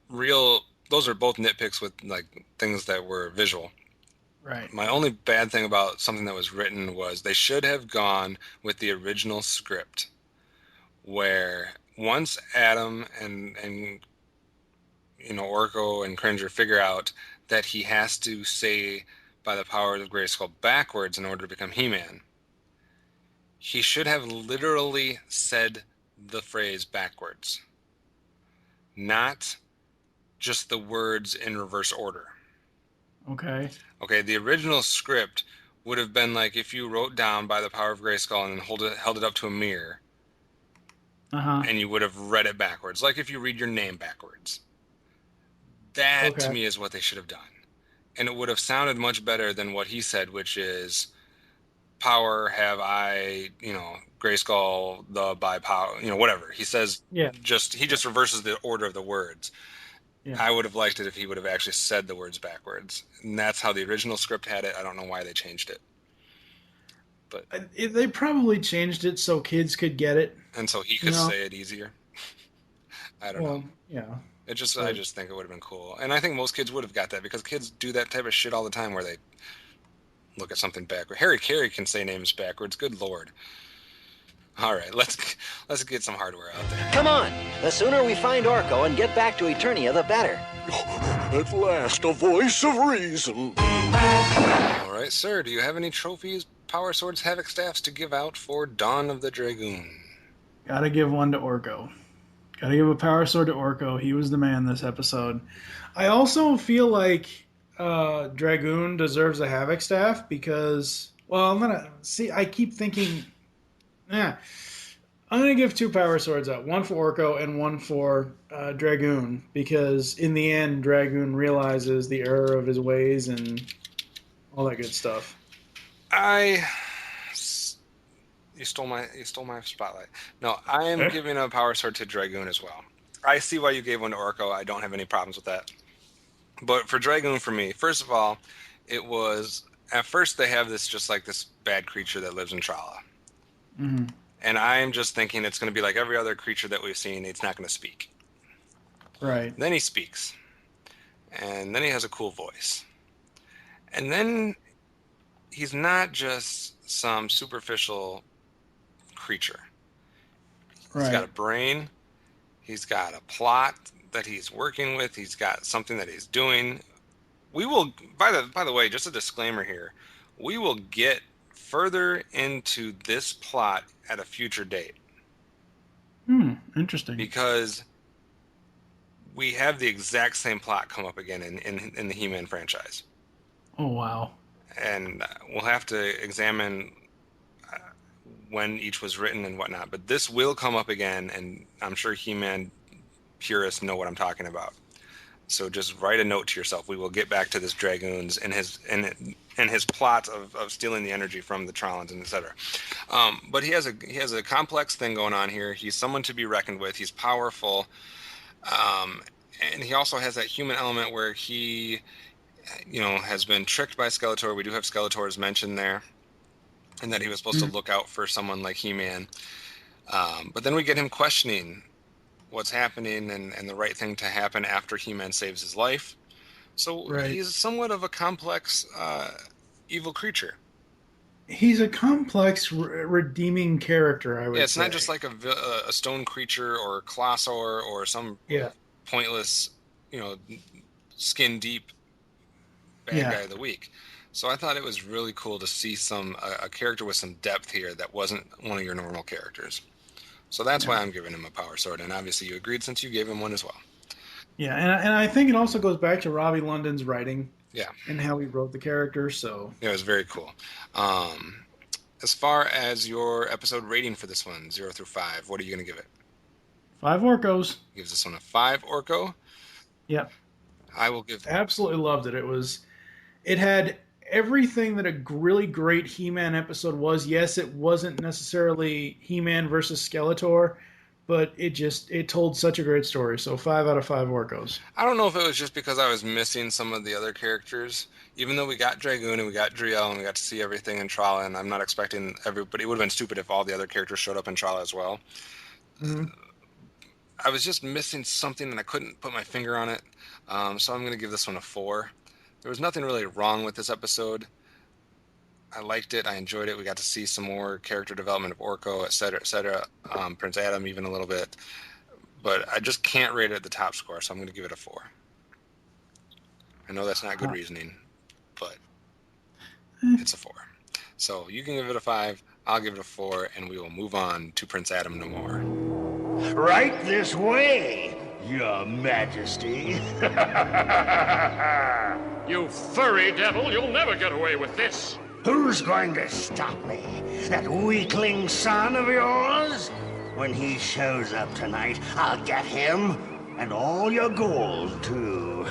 real... Those are both nitpicks with like things that were visual. Right. My only bad thing about something that was written was they should have gone with the original script, where once Adam and Orko and Cringer figure out that he has to say by the power of Grayskull backwards in order to become He-Man, he should have literally said the phrase backwards, not just the words in reverse order. Okay. Okay, the original script would have been like if you wrote down by the power of Grayskull and held it up to a mirror, and you would have read it backwards, like if you read your name backwards. That to me is what they should have done. And it would have sounded much better than what he said, which is power have I, Grayskull, the by power, whatever. He says, he just reverses the order of the words. Yeah. I would have liked it if he would have actually said the words backwards. And that's how the original script had it. I don't know why they changed it. But they probably changed it so kids could get it. And so he could say it easier. I don't know. Yeah. I just think it would have been cool. And I think most kids would have got that because kids do that type of shit all the time where they look at something backward. Harry Carey can say names backwards. Good Lord. All right, let's get some hardware out there. Come on. The sooner we find Orko and get back to Eternia, the better. At last, a voice of reason. All right, sir. Do you have any trophies, power swords, havoc staffs to give out for Dawn of the Dragoon? Gotta give one to Orko. Gotta give a power sword to Orko. He was the man this episode. I also feel like Dragoon deserves a havoc staff because, I keep thinking, I'm gonna give 2 power swords out. One for Orko and one for Dragoon because in the end, Dragoon realizes the error of his ways and all that good stuff. You stole my spotlight. No, I am giving a power sword to Dragoon as well. I see why you gave one to Orko. I don't have any problems with that. But for Dragoon, for me, first of all, it was at first they have this just like this bad creature that lives in Trala, and I'm just thinking it's going to be like every other creature that we've seen. It's not going to speak. Right. Then he speaks, and then he has a cool voice, and then he's not just some superficial creature. He's got a brain. He's got a plot that he's working with. He's got something that he's doing. We will, by the way, just a disclaimer here, we will get further into this plot at a future date. Interesting. Because we have the exact same plot come up again in the He-Man franchise. Oh, wow. And we'll have to examine when each was written and whatnot. But this will come up again, and I'm sure He-Man purists know what I'm talking about. So just write a note to yourself. We will get back to this Dragoons and his plot of stealing the energy from the Trolans and etc. But he has a complex thing going on here. He's someone to be reckoned with. He's powerful, and he also has that human element where he, has been tricked by Skeletor. We do have Skeletor's mentioned there, and that he was supposed to look out for someone like He-Man. But then we get him questioning what's happening and the right thing to happen after He-Man saves his life. So he's somewhat of a complex evil creature. He's a complex redeeming character, I would say. Yeah, it's not just like a stone creature or a Colossor or some pointless, skin deep bad guy of the week. So I thought it was really cool to see a character with some depth here that wasn't one of your normal characters. So that's why I'm giving him a power sword, and obviously you agreed since you gave him one as well. Yeah, and I think it also goes back to Robbie London's writing. Yeah. And how he wrote the character, so... Yeah, it was very cool. As far as your episode rating for this one, 0 through 5, what are you going to give it? 5 Orkos. Gives this one a 5 Orko? Yeah. I will give... Absolutely loved it. It had everything that a really great He-Man episode was. Yes, it wasn't necessarily He-Man versus Skeletor, but it told such a great story. So 5 out of 5 Orcos. I don't know if it was just because I was missing some of the other characters. Even though we got Dragoon and we got Driel and we got to see everything in Trala, and I'm not expecting everybody. It would have been stupid if all the other characters showed up in Trala as well. Mm-hmm. I was just missing something and I couldn't put my finger on it. So I'm going to give this one a 4. There was nothing really wrong with this episode. I liked it. I enjoyed it. We got to see some more character development of Orko, etc., etc. Prince Adam even a little bit. But I just can't rate it at the top score, so I'm going to give it a 4. I know that's not good reasoning, but it's a 4. So you can give it a 5, I'll give it a 4, and we will move on to Prince Adam no more. Right this way, Your Majesty. You furry devil, you'll never get away with this. Who's going to stop me? That weakling son of yours? When he shows up tonight, I'll get him and all your gold, too.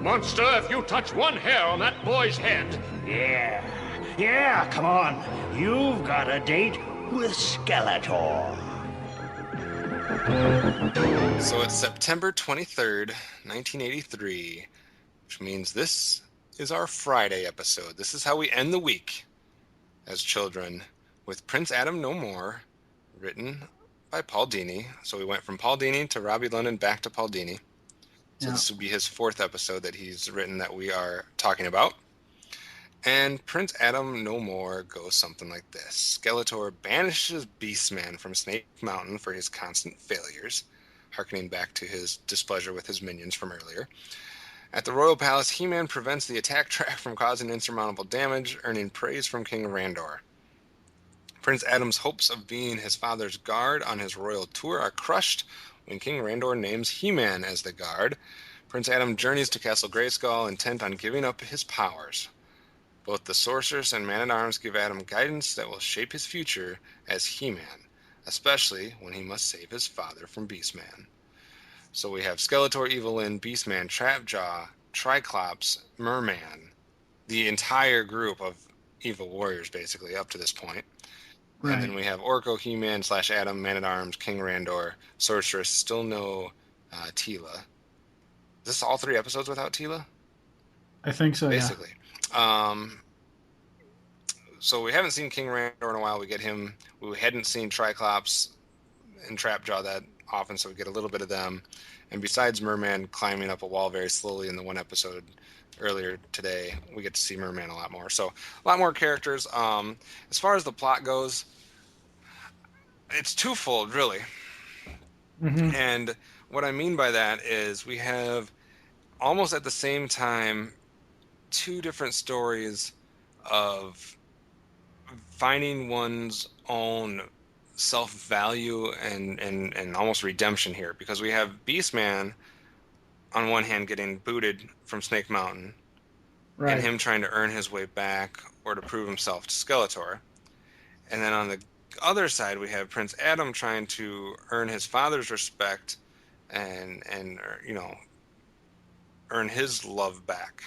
Monster, if you touch one hair on that boy's head. Yeah, come on. You've got a date with Skeletor. So it's September 23rd, 1983, which means this is our Friday episode. This is how we end the week as children, with Prince Adam No More, written by Paul Dini. So we went from Paul Dini to Robbie London back to Paul Dini. So this will be his 4th episode that he's written that we are talking about. And Prince Adam No More goes something like this. Skeletor banishes Beastman from Snake Mountain for his constant failures, harkening back to his displeasure with his minions from earlier. At the Royal Palace, He-Man prevents the attack track from causing insurmountable damage, earning praise from King Randor. Prince Adam's hopes of being his father's guard on his royal tour are crushed when King Randor names He-Man as the guard. Prince Adam journeys to Castle Grayskull, intent on giving up his powers. Both the Sorceress and Man-at-Arms give Adam guidance that will shape his future as He-Man, especially when he must save his father from Beastman. So we have Skeletor, Evil-Lyn, Beastman, Trapjaw, Triclops, Merman, the entire group of evil warriors, basically, up to this point. Right. And then we have Orko, He-Man / Adam, Man-at-Arms, King Randor, Sorceress, still no Teela. Is this all 3 episodes without Teela? I think so, basically. So we haven't seen King Randor in a while. We get him. We hadn't seen Triclops and Trapjaw that often, so we get a little bit of them. And besides Merman climbing up a wall very slowly in the one episode earlier today, we get to see Merman a lot more. So a lot more characters. As far as the plot goes, it's twofold, really. Mm-hmm. And what I mean by that is we have almost at the same time 2 different stories of finding one's own self-value and almost redemption here, because we have Beastman on one hand getting booted from Snake Mountain, right, and him trying to earn his way back or to prove himself to Skeletor. And then on the other side we have Prince Adam trying to earn his father's respect and earn his love back.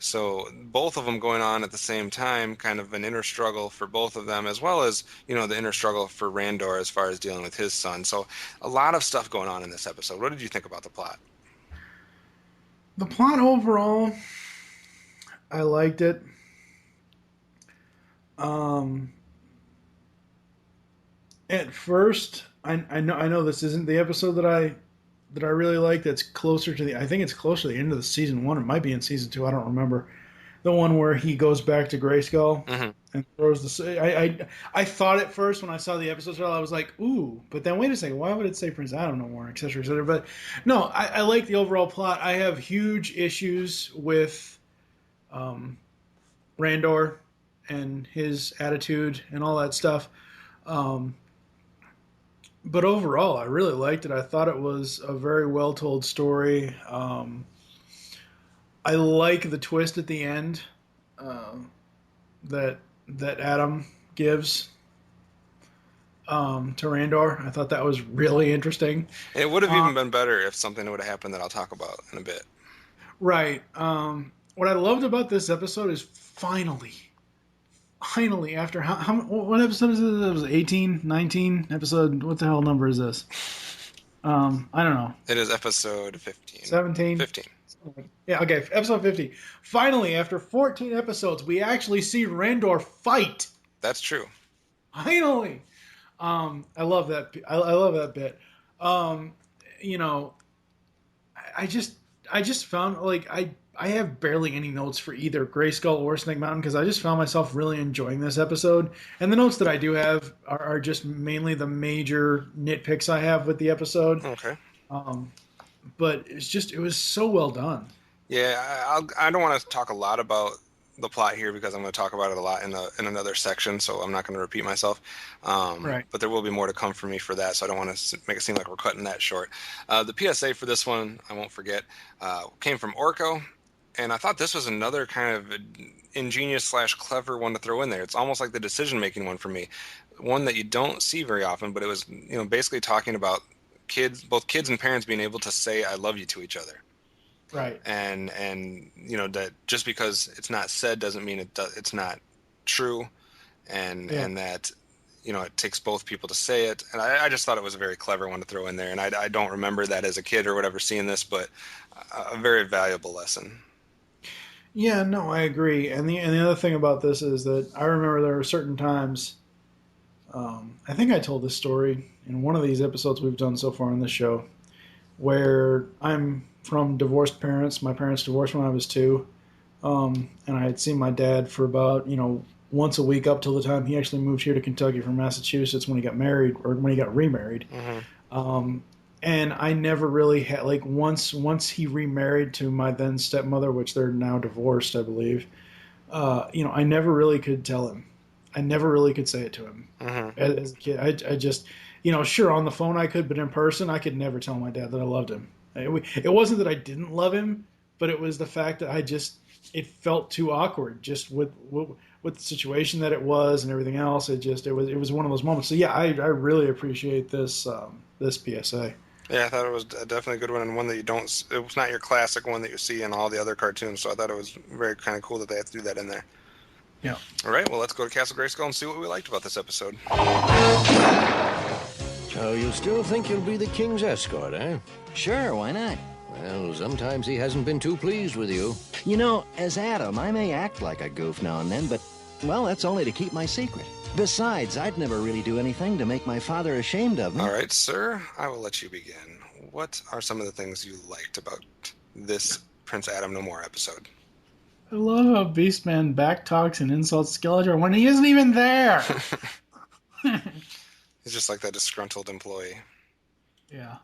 So both of them going on at the same time, kind of an inner struggle for both of them, as well as, the inner struggle for Randor as far as dealing with his son. So a lot of stuff going on in this episode. What did you think about the plot? The plot overall, I liked it. At first, I know this isn't the episode that I really like. That's closer to I think it's closer to the end of the season 1. It might be in season 2. I don't remember. The one where he goes back to Grayskull and throws the. I thought at first when I saw the episode, I was like, ooh, but then wait a second, why would it say Prince Adam no more, et cetera, et cetera. But no, I like the overall plot. I have huge issues with Randor and his attitude and all that stuff. But overall, I really liked it. I thought it was a very well-told story. I like the twist at the end that Adam gives to Randor. I thought that was really interesting. It would have even been better if something would have happened that I'll talk about in a bit. Right. What I loved about this episode is finally, finally, after what episode is this? It was 18, 19 episode. What the hell number is this? I don't know. It is episode 15. 17? 15. Yeah, okay, episode 50. Finally, after 14 episodes, we actually see Randor fight. That's true. Finally. I love that. I love that bit. You know, I just found, like, I have barely any notes for either Grayskull or Snake Mountain because I just found myself really enjoying this episode. And the notes that I do have are just mainly the major nitpicks I have with the episode. Okay. But it was so well done. Yeah, I don't want to talk a lot about the plot here because I'm going to talk about it a lot in another section, so I'm not going to repeat myself. Right. But there will be more to come for me for that, so I don't want to make it seem like we're cutting that short. The PSA for this one, I won't forget, came from Orko, and I thought this was another kind of ingenious / clever one to throw in there. It's almost like the decision-making one for me, one that you don't see very often, but it was basically talking about both kids and parents being able to say "I love you" to each other. Right. And that just because it's not said doesn't mean it's not true, and that it takes both people to say it. And I just thought it was a very clever one to throw in there. And I don't remember that as a kid or whatever seeing this, but a very valuable lesson. Yeah, no, I agree. And the other thing about this is that I remember there were certain times. I think I told this story in one of these episodes we've done so far on this show, where I'm from divorced parents. My parents divorced when I was 2, and I had seen my dad for about once a week up till the time he actually moved here to Kentucky from Massachusetts when he got married or when he got remarried. Mm-hmm. And I never really had once he remarried to my then stepmother, which they're now divorced, I believe. I never really could tell him. I never really could say it to him as a kid. I just, sure, on the phone I could, but in person I could never tell my dad that I loved him. It wasn't that I didn't love him, but it was the fact that it felt too awkward just with the situation that it was and everything else. It was one of those moments. So yeah, I really appreciate this PSA. Yeah, I thought it was definitely a good one, and one that it was not your classic one that you see in all the other cartoons. So I thought it was very kind of cool that they had to do that in there. Yeah. All right, well, let's go to Castle Grayskull and see what we liked about this episode. So you still think you'll be the king's escort, eh? Sure, why not? Well, sometimes he hasn't been too pleased with you. As Adam, I may act like a goof now and then, but, well, that's only to keep my secret. Besides, I'd never really do anything to make my father ashamed of me. All right, sir, I will let you begin. What are some of the things you liked about this Prince Adam No More episode? I love how Beastman backtalks and insults Skeletor when he isn't even there. He's just like that disgruntled employee. Yeah.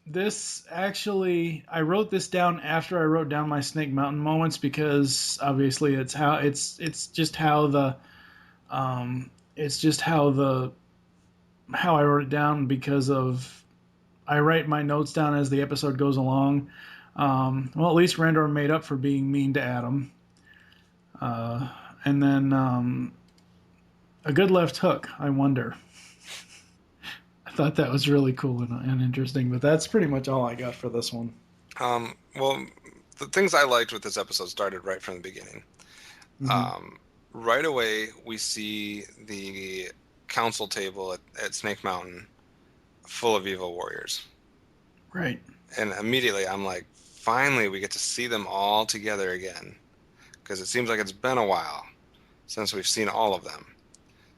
This actually, I wrote this down after I wrote down my Snake Mountain moments because obviously it's just how I wrote it down because of I write my notes down as the episode goes along. Well, at least Randor made up for being mean to Adam. And then a good left hook, I wonder. I thought that was really cool and interesting, but that's pretty much all I got for this one. Well, the things I liked with this episode started right from the beginning. Mm-hmm. Right away, we see the council table at Snake Mountain full of evil warriors. Right. And immediately I'm like, finally we get to see them all together again. Because it seems like it's been a while since we've seen all of them.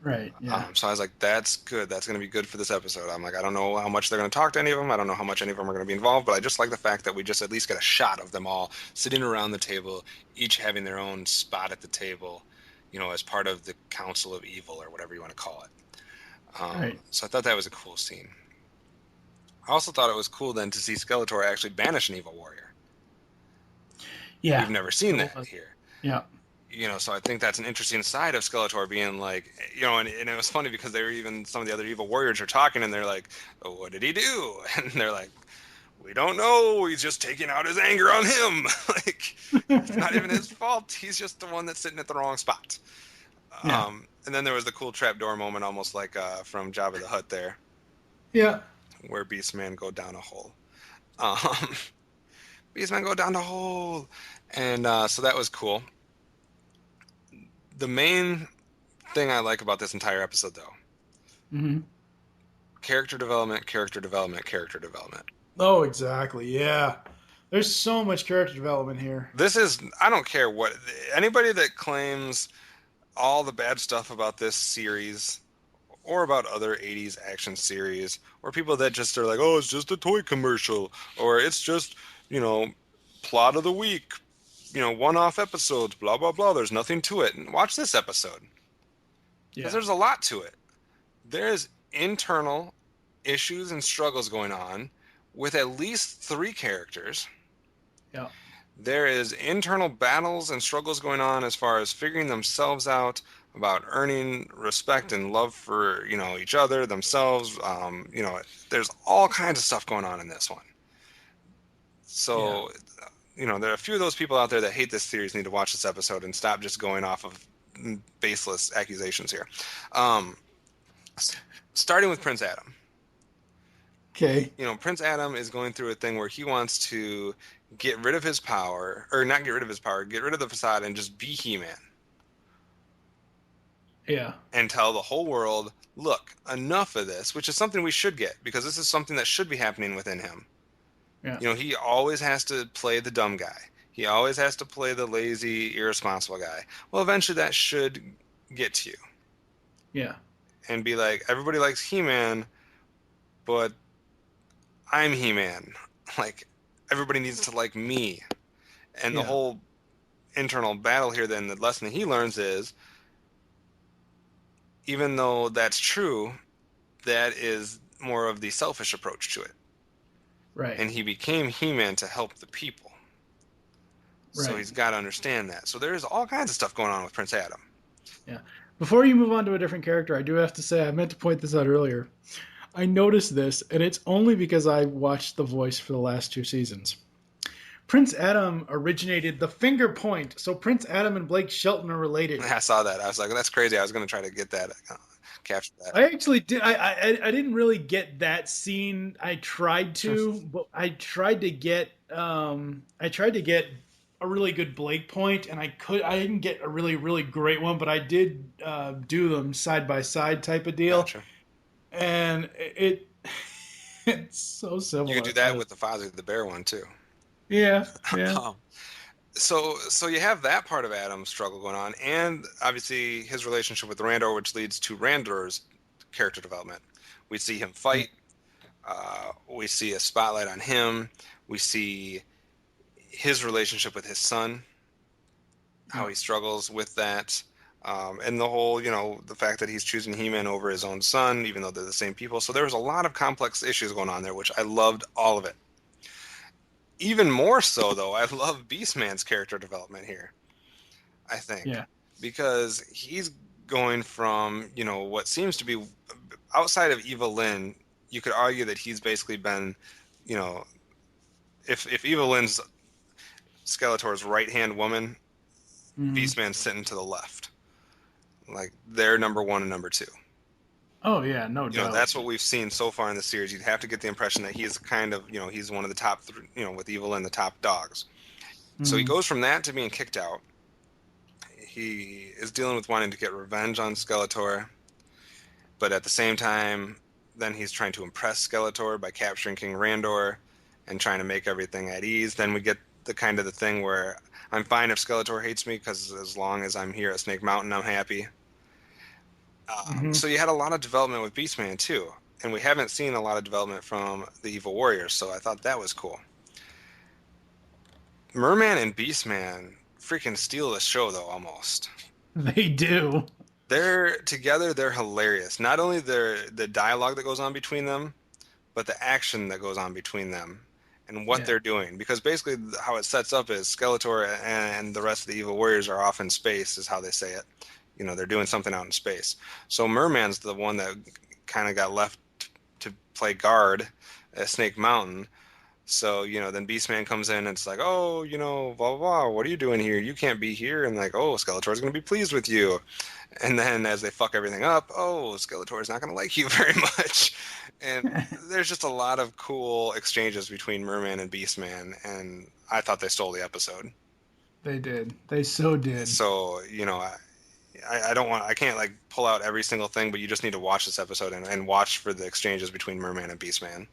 Right, yeah. So I was like, that's good. That's going to be good for this episode. I'm like, I don't know how much they're going to talk to any of them. I don't know how much any of them are going to be involved, but I just like the fact that we just at least get a shot of them all sitting around the table, each having their own spot at the table, as part of the Council of Evil or whatever you want to call it. Right. So I thought that was a cool scene. I also thought it was cool then to see Skeletor actually banish an evil warrior. Yeah. We've never seen that here. Yeah. So I think that's an interesting side of Skeletor being like, and it was funny because some of the other evil warriors are talking and they're like, oh, what did he do? And they're like, we don't know. He's just taking out his anger on him. It's not even his fault. He's just the one that's sitting at the wrong spot. Yeah. And then there was the cool trapdoor moment, almost like from Jabba the Hutt there. Yeah. Where Beastman go down a hole. Beastman go down the hole. And so that was cool. The main thing I like about this entire episode, though, Mm-hmm. character development, character development, character development. Oh, exactly. Yeah. There's so much character development here. This is, I don't care what, anybody that claims all the bad stuff about this series or about other 80s action series, or people that just are like, oh, it's just a toy commercial, or it's just, plot of the week, one-off episodes, blah, blah, blah. There's nothing to it. And watch this episode. Because there's a lot to it. There's internal issues and struggles going on with at least 3 characters. Yeah. There is internal battles and struggles going on as far as figuring themselves out, about earning respect and love for, each other, themselves. There's all kinds of stuff going on in this one. So, there are a few of those people out there that hate this series need to watch this episode and stop just going off of baseless accusations here. Starting with Prince Adam. Okay. Prince Adam is going through a thing where he wants to get rid of his power, or not get rid of his power, get rid of the facade and just be He-Man. Yeah. And tell the whole world, look, enough of this, which is something we should get, because this is something that should be happening within him. Yeah. He always has to play the dumb guy. He always has to play the lazy, irresponsible guy. Well, eventually that should get to you. Yeah. And be like, everybody likes He-Man, but I'm He-Man. Like, everybody needs to like me. And the whole internal battle here, then, the lesson that he learns is, even though that's true, that is more of the selfish approach to it. Right. And he became He-Man to help the people. Right. So he's got to understand that. So there's all kinds of stuff going on with Prince Adam. Yeah. Before you move on to a different character, I do have to say, I meant to point this out earlier. I noticed this, and it's only because I watched The Voice for the last 2 seasons. Prince Adam originated the finger point, so Prince Adam and Blake Shelton are related. I saw that. I was like, that's crazy. I was going to try to get that, capture that. I actually did. I didn't really get that scene. I tried to, but I tried to get a really good Blake point, and I didn't get a really, really great one, but I did do them side by side type of deal. Gotcha. And it's so similar. You could do that with the Fozzie the Bear one too. Yeah. So you have that part of Adam's struggle going on, and obviously his relationship with Randor, which leads to Randor's character development. We see him fight. We see a spotlight on him. We see his relationship with his son, how he struggles with that. And the whole, the fact that he's choosing He-Man over his own son, even though they're the same people. So there was a lot of complex issues going on there, which I loved all of it. Even more so, though, I love Beastman's character development here, I think. Yeah. Because he's going from, what seems to be, outside of Evil-Lyn, you could argue that he's basically been, if Evil-Lyn's Skeletor's right-hand woman, Beastman's sitting to the left. Like, they're number 1 and number 2. Oh, yeah, no doubt. That's what we've seen so far in the series. You'd have to get the impression that he's kind of, he's one of the top, with Evil-Lyn, the top dogs. So he goes from that to being kicked out. He is dealing with wanting to get revenge on Skeletor, but at the same time, then he's trying to impress Skeletor by capturing King Randor and trying to make everything at ease. Then we get the kind of the thing where I'm fine if Skeletor hates me, because as long as I'm here at Snake Mountain, I'm happy. So you had a lot of development with Beastman, too. And we haven't seen a lot of development from the Evil Warriors, so I thought that was cool. Merman and Beastman freaking steal the show, though, almost. They do. They're together, they're hilarious. Not only the dialogue that goes on between them, but the action that goes on between them and what they're doing. Because basically how it sets up is Skeletor and the rest of the Evil Warriors are off in space, is how they say it. They're doing something out in space. So Merman's the one that kind of got left to play guard at Snake Mountain. So, then Beastman comes in and it's like, oh, blah, blah, blah, what are you doing here? You can't be here. And like, oh, Skeletor's going to be pleased with you. And then as they fuck everything up, oh, Skeletor's not going to like you very much. And there's just a lot of cool exchanges between Merman and Beastman. And I thought they stole the episode. They did. They so did. So, I can't like pull out every single thing, but you just need to watch this episode and watch for the exchanges between Merman and Beastman.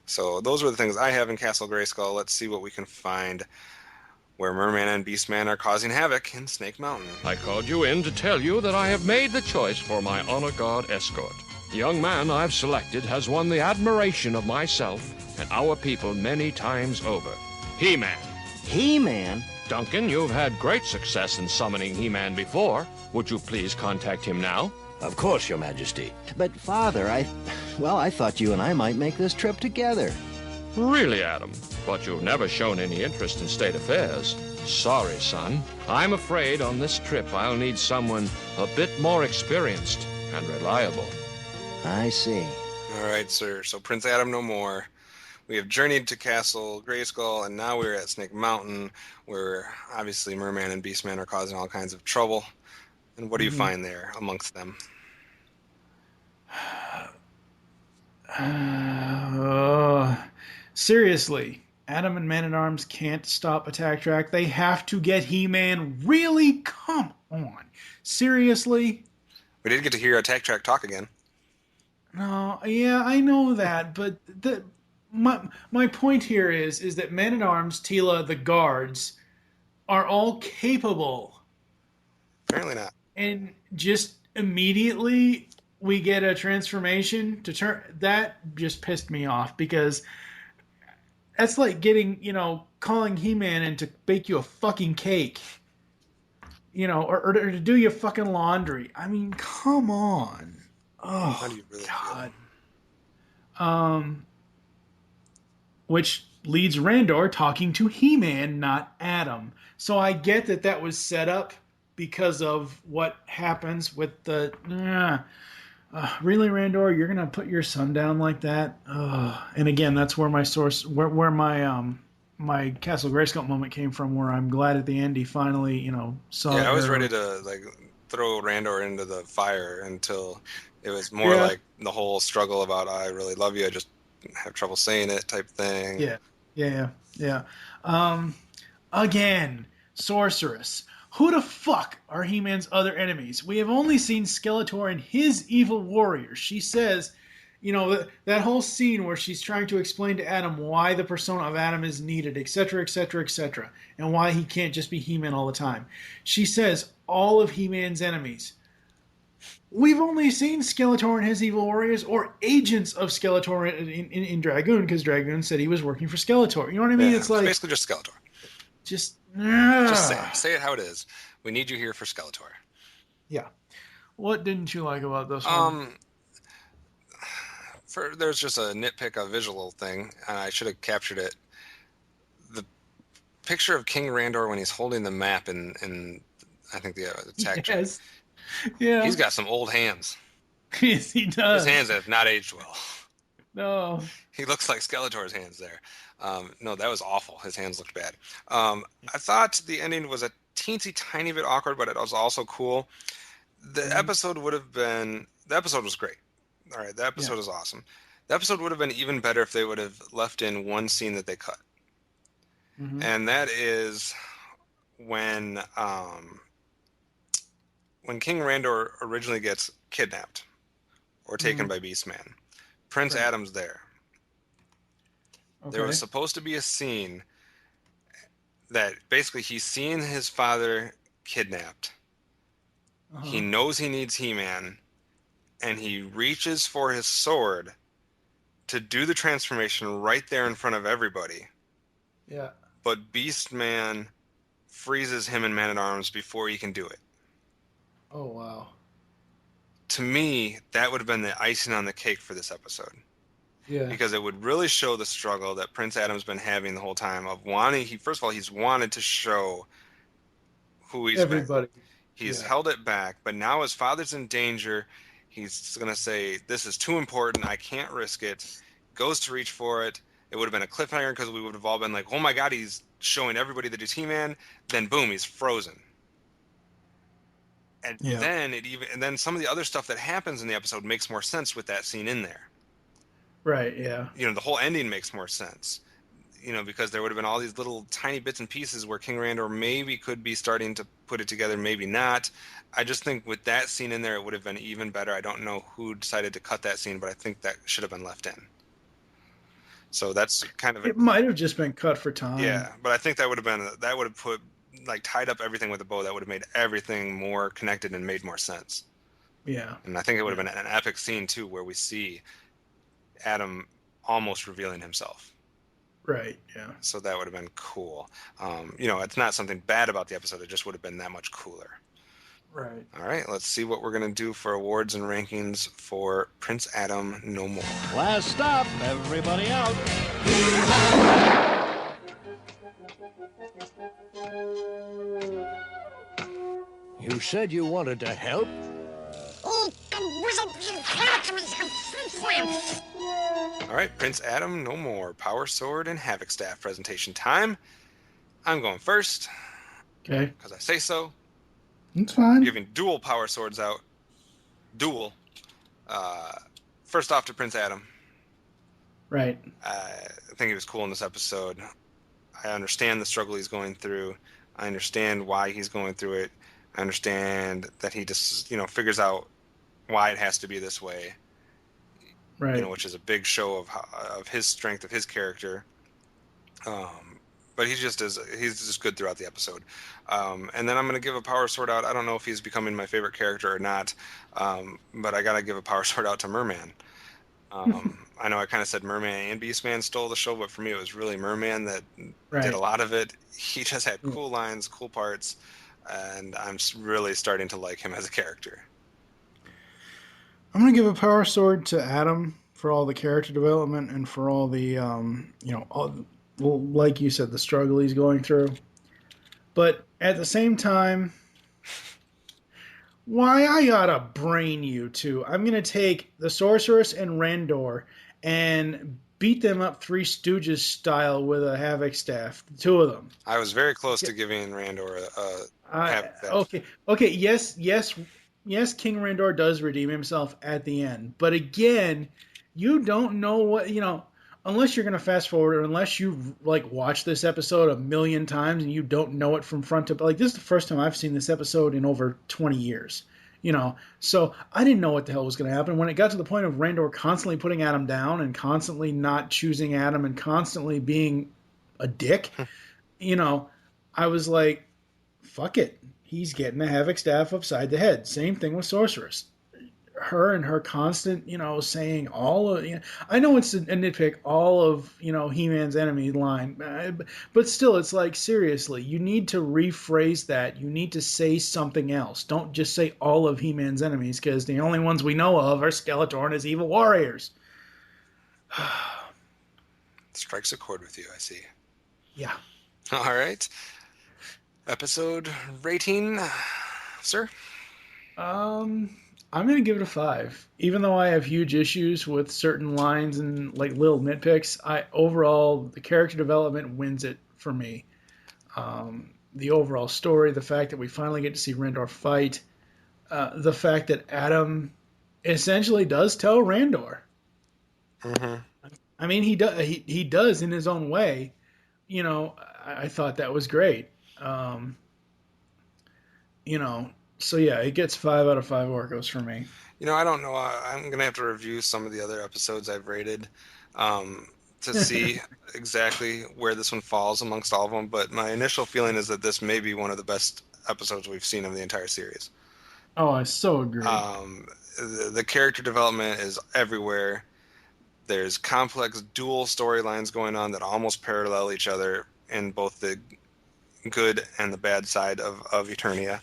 So those were the things I have in Castle Grayskull. Let's see what we can find where Merman and Beastman are causing havoc in Snake Mountain. I called you in to tell you that I have made the choice for my honor guard escort. The young man I've selected has won the admiration of myself and our people many times over. He-Man. He-Man? Duncan, you've had great success in summoning He-Man before. Would you please contact him now? Of course, Your Majesty. But, Father, I thought you and I might make this trip together. Really, Adam? But you've never shown any interest in state affairs. Sorry, son. I'm afraid on this trip I'll need someone a bit more experienced and reliable. I see. All right, sir. So Prince Adam no more. We have journeyed to Castle Grayskull, and now we're at Snake Mountain, where obviously Merman and Beastman are causing all kinds of trouble. And what do you find there amongst them? Seriously, Adam and Man-at-Arms can't stop Attack Track. They have to get He-Man. Really? Come on. Seriously? We did get to hear Attack Track talk again. No, yeah, I know that, but my point here is that Man-at-Arms, Tila, the guards, are all capable. Apparently not. And just immediately we get a transformation to turn. That just pissed me off, because that's like getting, calling He-Man in to bake you a fucking cake. Or to do your fucking laundry. I mean, come on. Oh, how do you really God. Which leads Randor talking to He-Man, not Adam. So I get that was set up because of what happens with the... really, Randor? You're going to put your son down like that? And again, that's where my source... Where my Castle Grayskull moment came from, where I'm glad at the end he finally, saw... Yeah, I was ready to, throw Randor into the fire until... It was more like the whole struggle about, I really love you, I just have trouble saying it type thing. Yeah. Again, Sorceress. Who the fuck are He-Man's other enemies? We have only seen Skeletor and his evil warriors. She says, that whole scene where she's trying to explain to Adam why the persona of Adam is needed, etc., etc., etc., and why he can't just be He-Man all the time. She says all of He-Man's enemies. We've only seen Skeletor and his evil warriors, or agents of Skeletor in Dragoon, because Dragoon said he was working for Skeletor. You know what I mean? Yeah, it's like basically just Skeletor. Just say it how it is. We need you here for Skeletor. Yeah. What didn't you like about this one? There's just a nitpick, a visual thing, and I should have captured it. The picture of King Randor when he's holding the map in I think the attack. Yes. Yeah. He's got some old hands. Yes, he does. His hands have not aged well. No. He looks like Skeletor's hands there. No, that was awful. His hands looked bad. I thought the ending was a teensy tiny bit awkward, but it was also cool. The episode would have been... The episode was great. All right, the episode is awesome. The episode would have been even better if they would have left in one scene that they cut. Mm-hmm. And that is when King Randor originally gets kidnapped or taken by Beastman. Prince Adam's there. Okay. There was supposed to be a scene that basically he's seeing his father kidnapped. He knows he needs He-Man, and he reaches for his sword to do the transformation right there in front of everybody. Yeah. But Beastman freezes him and Man-at-Arms before he can do it. Oh, wow. To me, that would have been the icing on the cake for this episode. Yeah. Because it would really show the struggle that Prince Adam's been having the whole time of wanting... First of all, he's wanted to show who he's everybody. Been. He's held it back, but now his father's in danger. He's going to say, this is too important, I can't risk it. Goes to reach for it. It would have been a cliffhanger because we would have all been like, oh my God, he's showing everybody that he's He-Man. Then boom, he's frozen. And then some of the other stuff that happens in the episode makes more sense with that scene in there. Right, yeah. The whole ending makes more sense. because there would have been all these little tiny bits and pieces where King Randor maybe could be starting to put it together, maybe not. I just think with that scene in there, it would have been even better. I don't know who decided to cut that scene, but I think that should have been left in. So that's kind of It might have just been cut for time. Yeah, but I think that would have put tied up everything with a bow. That would have made everything more connected and made more sense. Yeah. And I think it would have been an epic scene too, where we see Adam almost revealing himself. Right. Yeah. So that would have been cool. It's not something bad about the episode. It just would have been that much cooler. Right. All right, let's see what we're going to do for awards and rankings for Prince Adam No More. Last stop, everybody out. You said you wanted to help? All right, Prince Adam No More, Power Sword and Havoc Staff presentation time. I'm going first. Okay. Because I say so. That's fine. Giving dual power swords out. Dual. First off to Prince Adam. Right. I think he was cool in this episode. I understand the struggle he's going through. I understand why he's going through it. I understand that he just, figures out why it has to be this way. Right. Which is a big show of his strength, of his character. But he's just good throughout the episode. And then I'm going to give a power sword out. I don't know if he's becoming my favorite character or not, but I got to give a power sword out to Merman. I know I kind of said Merman and Beastman stole the show, but for me it was really Merman that did a lot of it. He just had cool lines, cool parts, and I'm really starting to like him as a character. I'm going to give a power sword to Adam for all the character development and for all the, like you said, the struggle he's going through. But at the same time, why I gotta brain you two? I'm going to take the Sorceress and Randor and beat them up Three Stooges style with a Havoc Staff, the two of them. I was very close to giving Randor a Havoc Staff. Okay, yes, King Randor does redeem himself at the end. But again, you don't know what, unless you're going to fast forward or unless you watch this episode a million times and you don't know it from front to this is the first time I've seen this episode in over 20 years. So I didn't know what the hell was going to happen. When it got to the point of Randor constantly putting Adam down and constantly not choosing Adam and constantly being a dick, I was like, fuck it. He's getting a Havoc Staff upside the head. Same thing with Sorceress. Her and her constant, saying all of, I know it's a nitpick, all of, He-Man's enemy line, but still, it's like, seriously, you need to rephrase that. You need to say something else. Don't just say all of He-Man's enemies, because the only ones we know of are Skeletor and his evil warriors. Strikes a chord with you, I see. Yeah. All right. Episode rating, sir? I'm going to give it a 5. Even though I have huge issues with certain lines and little nitpicks, overall, the character development wins it for me. The overall story, the fact that we finally get to see Randor fight, the fact that Adam essentially does tell Randor. Mm-hmm. I mean, he does in his own way. I thought that was great. So yeah, it gets 5 out of 5 Orcos for me. I don't know. I'm gonna have to review some of the other episodes I've rated to see exactly where this one falls amongst all of them. But my initial feeling is that this may be one of the best episodes we've seen of the entire series. Oh, I so agree. The character development is everywhere. There's complex dual storylines going on that almost parallel each other in both the good and the bad side of Eternia.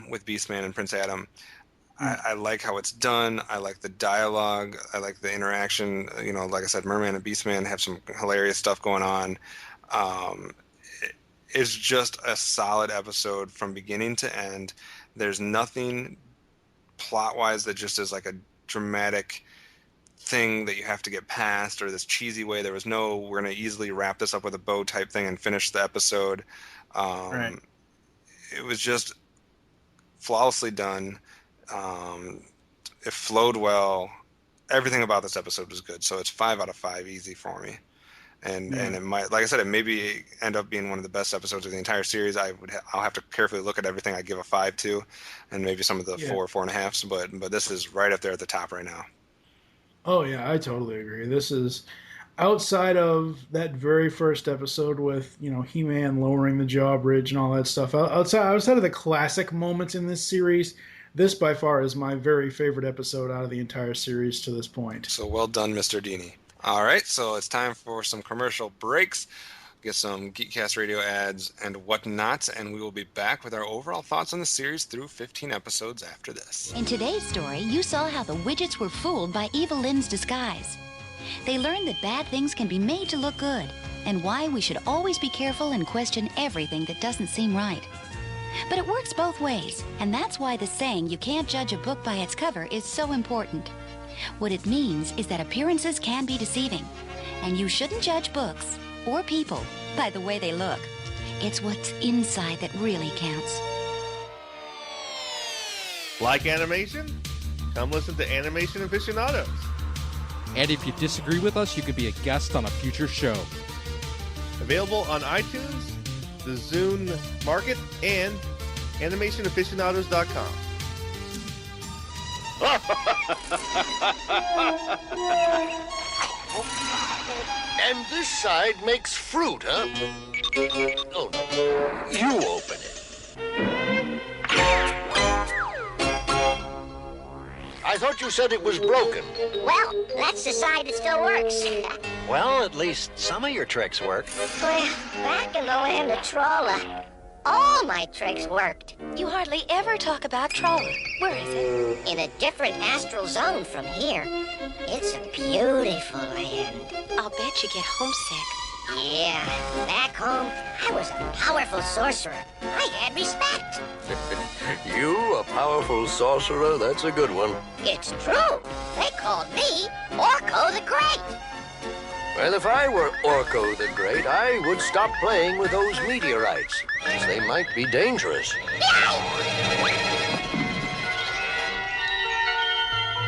With Beastman and Prince Adam. I like how it's done. I like the dialogue. I like the interaction. Like I said, Merman and Beastman have some hilarious stuff going on. It's just a solid episode from beginning to end. There's nothing plot-wise that just is like a dramatic thing that you have to get past or this cheesy way. There was no, we're going to easily wrap this up with a bow type thing and finish the episode. Right. It was just flawlessly done. It flowed well. Everything about this episode was good. So it's 5 out of 5 easy for me. And it might, like I said, it maybe end up being one of the best episodes of the entire series. I'll have to carefully look at everything I give a 5 to, and maybe some of the 4.5s. But this is right up there at the top right now. Oh yeah, I totally agree. This is outside of that very first episode with He-Man lowering the drawbridge and all that stuff. Outside of the classic moments in this series, this by far is my very favorite episode out of the entire series to this point. So well done, Mr. Dini. All right, so it's time for some commercial breaks, get some Geekcast Radio ads and whatnot, and we will be back with our overall thoughts on the series through 15 episodes after this. In today's story, you saw how the Widgets were fooled by Evil-Lyn's disguise. They learned that bad things can be made to look good, and why we should always be careful and question everything that doesn't seem right. But it works both ways, and that's why the saying, "You can't judge a book by its cover," is so important. What it means is that appearances can be deceiving, and you shouldn't judge books or people by the way they look. It's what's inside that really counts. Like animation? Come listen to Animation Aficionados. And if you disagree with us, you could be a guest on a future show. Available on iTunes, the Zune Market, and animationaficionados.com. And this side makes fruit, huh? Oh, no. You open it. I thought you said it was broken. Well, that's the side that still works. Well, at least some of your tricks work. Well, back in the land of Trolla, all my tricks worked. You hardly ever talk about Trolla. Where is it? In a different astral zone from here. It's a beautiful land. I'll bet you get homesick. Yeah, back home, I was a powerful sorcerer. I had respect. You, a powerful sorcerer? That's a good one. It's true. They called me Orko the Great. Well, if I were Orko the Great, I would stop playing with those meteorites, as they might be dangerous.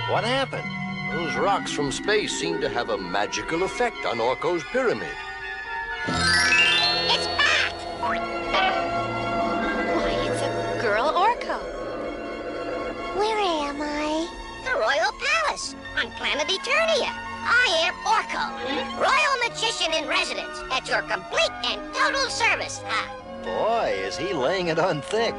What happened? Those rocks from space seem to have a magical effect on Orko's pyramid. It's back! Why, it's a girl Orko. Where am I? The Royal Palace on planet Eternia. I am Orko, Royal Magician in Residence, at your complete and total service. Boy, is he laying it on thick.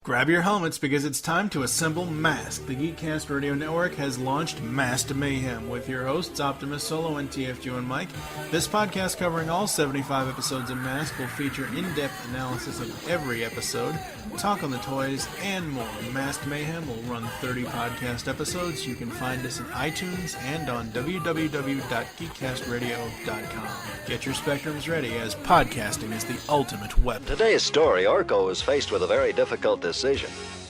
Grab your helmets because it's time to assemble Mask. The Geekcast Radio Network has launched Masked Mayhem with your hosts OptimusSolo and TFG1Mike. This podcast covering all 75 episodes of Mask will feature in-depth analysis of every episode, talk on the toys, and more. Masked Mayhem will run 30 podcast episodes. You can find us in iTunes and on www.geekcastradio.com. Get your spectrums ready as podcasting is the ultimate weapon. Today's story, Orko was faced with a very difficult decision.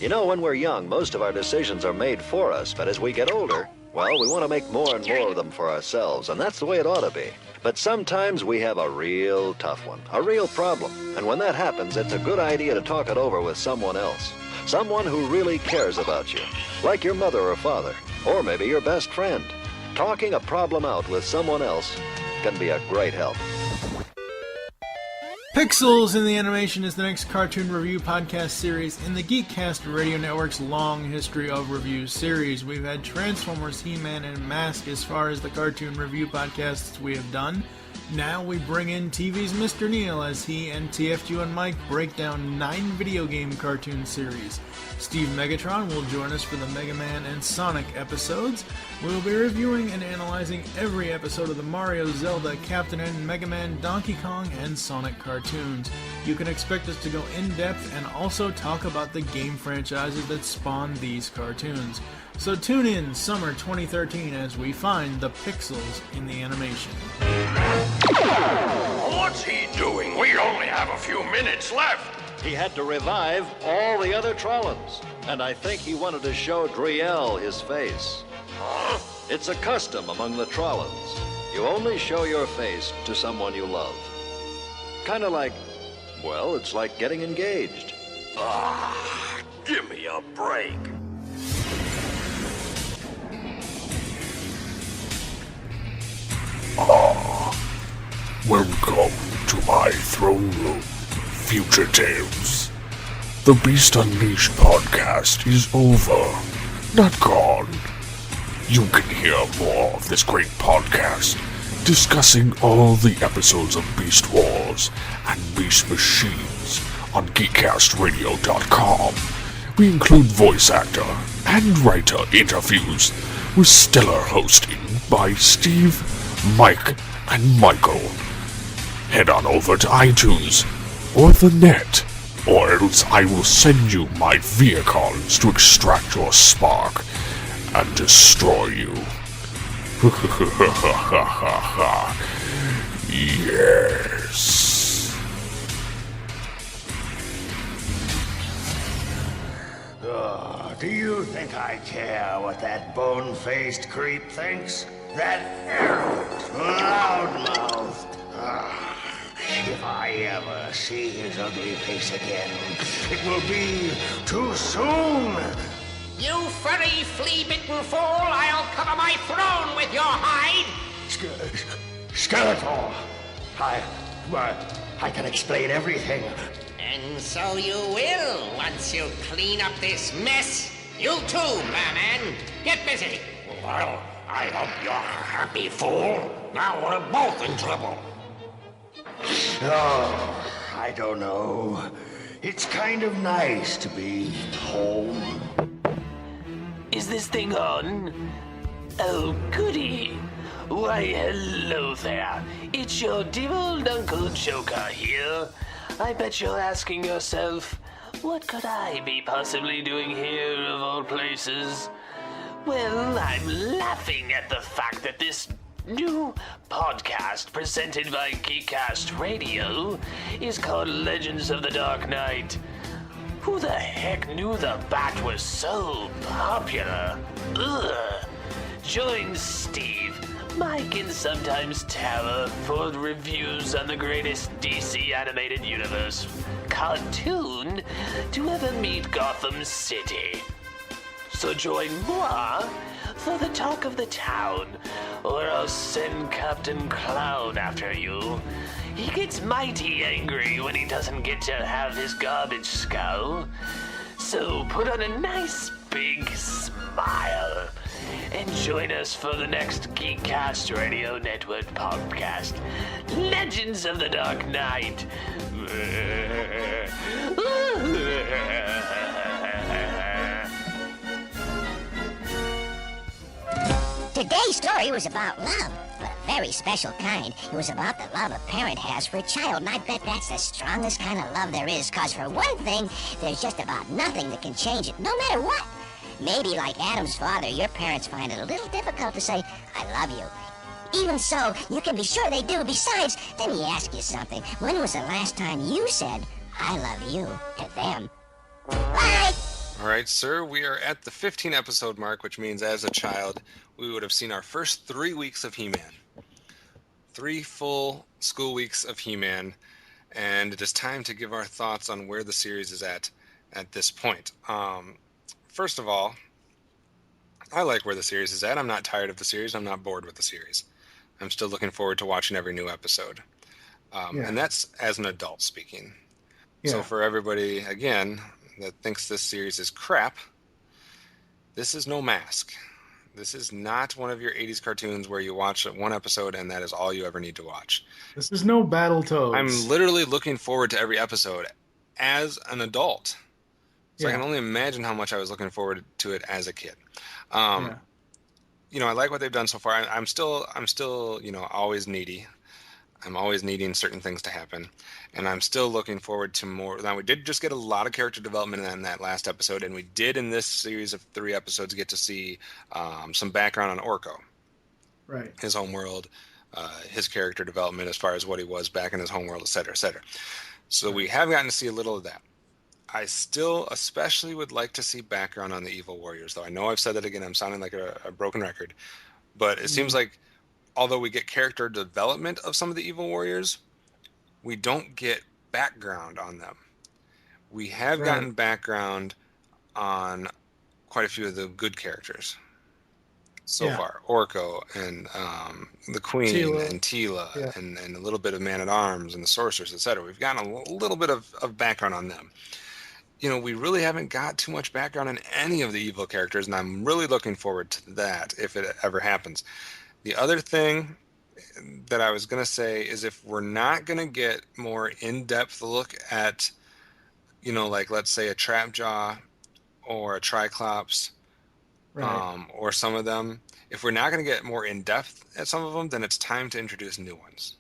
You know, when we're young, most of our decisions are made for us, but as we get older, well, we want to make more and more of them for ourselves, and that's the way it ought to be. But sometimes we have a real tough one, a real problem, and when that happens, it's a good idea to talk it over with someone else. Someone who really cares about you, like your mother or father, or maybe your best friend. Talking a problem out with someone else can be a great help. Pixels in the Animation is the next cartoon review podcast series in the Geekcast Radio Network's long history of review series. We've had Transformers, He-Man, and Mask as far as the cartoon review podcasts we have done. Now we bring in TV's Mr. Neil as he and TFG1Mike break down 9 video game cartoon series. Steve Megatron will join us for the Mega Man and Sonic episodes. We will be reviewing and analyzing every episode of the Mario, Zelda, Captain N, Mega Man, Donkey Kong, and Sonic cartoons. You can expect us to go in-depth and also talk about the game franchises that spawned these cartoons. So tune in summer 2013 as we find the pixels in the animation. What's he doing? We only have a few minutes left. He had to revive all the other Trollans, and I think he wanted to show Driel his face. Huh? It's a custom among the Trollans. You only show your face to someone you love. Kind of like, well, it's like getting engaged. Ah, give me a break. Welcome to my throne room, Future Tales. The Beast Unleashed podcast is over, not gone. You can hear more of this great podcast, discussing all the episodes of Beast Wars and Beast Machines on GeekCastRadio.com. We include voice actor and writer interviews with stellar hosting by Steve, Mike, and Michael. Head on over to iTunes or the net, or else I will send you my vehicles to extract your spark and destroy you. Yes. Do you think I care what that bone-faced creep thinks? That arrogant, loudmouthed. If I ever see his ugly face again, it will be too soon. You furry, flea-bitten fool! I'll cover my throne with your hide! Skeletor! I can explain everything. And so you will, once you clean up this mess. You too, Merman. Get busy. Well, I hope you're happy, fool. Now we're both in trouble. Oh, I don't know. It's kind of nice to be home. Is this thing on? Oh, goody. Why, hello there. It's your dear old Uncle Joker here. I bet you're asking yourself, what could I be possibly doing here of all places? Well, I'm laughing at the fact that this new podcast presented by Geekcast Radio is called Legends of the Dark Knight. Who the heck knew the Bat was so popular? Ugh. Join Steve, Mike, and sometimes Tara for reviews on the greatest DC animated universe cartoon to ever meet Gotham City. So join moi for the talk of the town, or I'll send Captain Clown after you. He gets mighty angry when he doesn't get to have his garbage skull. So put on a nice big smile and join us for the next Geekcast Radio Network podcast, Legends of the Dark Knight. Today's story was about love, but a very special kind. It was about the love a parent has for a child, and I bet that's the strongest kind of love there is, cause for one thing, there's just about nothing that can change it, no matter what. Maybe like Adam's father, your parents find it a little difficult to say, I love you. Even so, you can be sure they do. Besides, let me ask you something. When was the last time you said, I love you, to them? Bye! All right, sir, we are at the 15 episode mark, which means as a child, we would have seen our first 3 weeks of He-Man. 3 full school weeks of He-Man, and it is time to give our thoughts on where the series is at this point. First of all, I like where the series is at. I'm not tired of the series. I'm not bored with the series. I'm still looking forward to watching every new episode. And that's as an adult speaking. Yeah. So for everybody, again, that thinks this series is crap, this is no Mask. This is not one of your 80s cartoons where you watch one episode and that is all you ever need to watch. This is no Battletoads. I'm literally looking forward to every episode as an adult. So I can only imagine how much I was looking forward to it as a kid. You know, I like what they've done so far. I'm still, you know, always needy. I'm always needing certain things to happen. And I'm still looking forward to more. Now, we did just get a lot of character development in that last episode, and we did in this series of 3 episodes get to see some background on Orko. Right. His homeworld, his character development as far as what he was back in his homeworld, et cetera, et cetera. So we have gotten to see a little of that. I still especially would like to see background on the Evil Warriors, though. I know I've said that again. I'm sounding like a broken record. But it seems like although we get character development of some of the Evil Warriors, we don't get background on them. We have gotten background on quite a few of the good characters. so far. Orko and the Queen Tila. and Tila Yeah. and a little bit of Man-at-Arms and the Sorceress, etc. We've gotten a little bit of background on them. We really haven't got too much background on any of the evil characters, and I'm really looking forward to that if it ever happens. The other thing that I was going to say is if we're not going to get more in-depth look at, like let's say a Trapjaw or a Triclops, Right. or some of them, if we're not going to get more in-depth at some of them, then it's time to introduce new ones.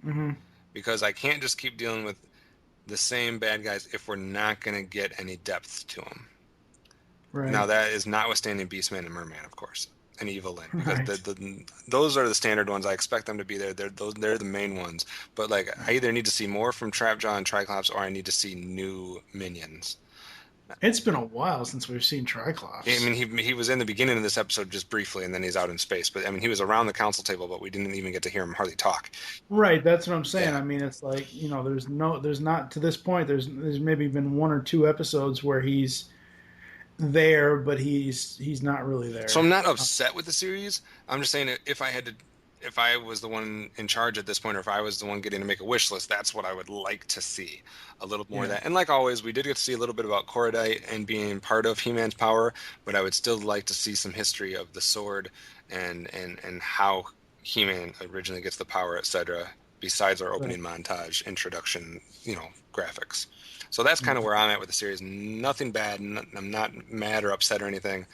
Mm-hmm. Because I can't just keep dealing with the same bad guys if we're not going to get any depth to them. Right. Now, that is notwithstanding Beastman and Merman, of course, and Evil-Lyn, because Right. those are the standard ones. I expect them to be there. They're the main ones. But like, I either need to see more from Trapjaw and Triclops, or I need to see new minions. It's been a while since we've seen Triclops. I mean, he was in the beginning of this episode just briefly, and then he's out in space. But I mean, he was around the council table, but we didn't even get to hear him hardly talk. Right, that's what I'm saying. Yeah. I mean, it's like, there's not, to this point, there's maybe been one or two episodes where he's there, but he's not really there. So I'm not upset with the series. I'm just saying if I was the one in charge at this point, or if I was the one getting to make a wish list, that's what I would like to see. A little more of that. And like always, we did get to see a little bit about Korodite and being part of He-Man's power, but I would still like to see some history of the sword and how He-Man originally gets the power, etc., besides our opening montage, introduction, graphics. So that's kind of where I'm at with the series. Nothing bad. I'm not mad or upset or anything.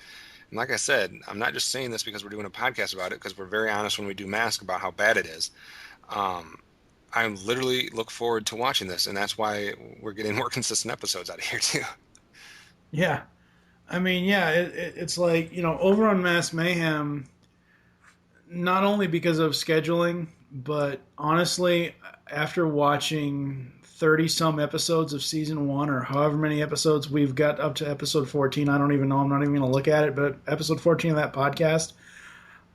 And like I said, I'm not just saying this because we're doing a podcast about it, because we're very honest when we do Mask about how bad it is. I literally look forward to watching this, and that's why we're getting more consistent episodes out of here, too. Yeah. I mean, yeah, it's like, over on Mass Mayhem, not only because of scheduling, but honestly, after watching 30-some episodes of Season 1, or however many episodes we've got up to episode 14, I don't even know, I'm not even going to look at it, but episode 14 of that podcast,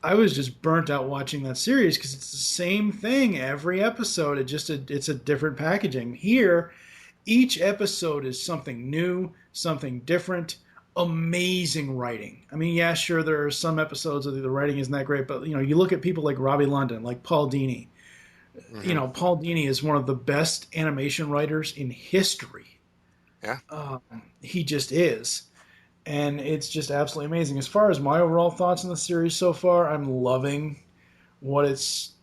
I was just burnt out watching that series because it's the same thing every episode. It's a different packaging. Here, each episode is something new, something different, amazing writing. I mean, yeah, sure, there are some episodes that the writing isn't that great, but you look at people like Robbie London, like Paul Dini. Mm-hmm. Paul Dini is one of the best animation writers in history. Yeah. He just is. And it's just absolutely amazing. As far as my overall thoughts on the series so far, I'm loving what it's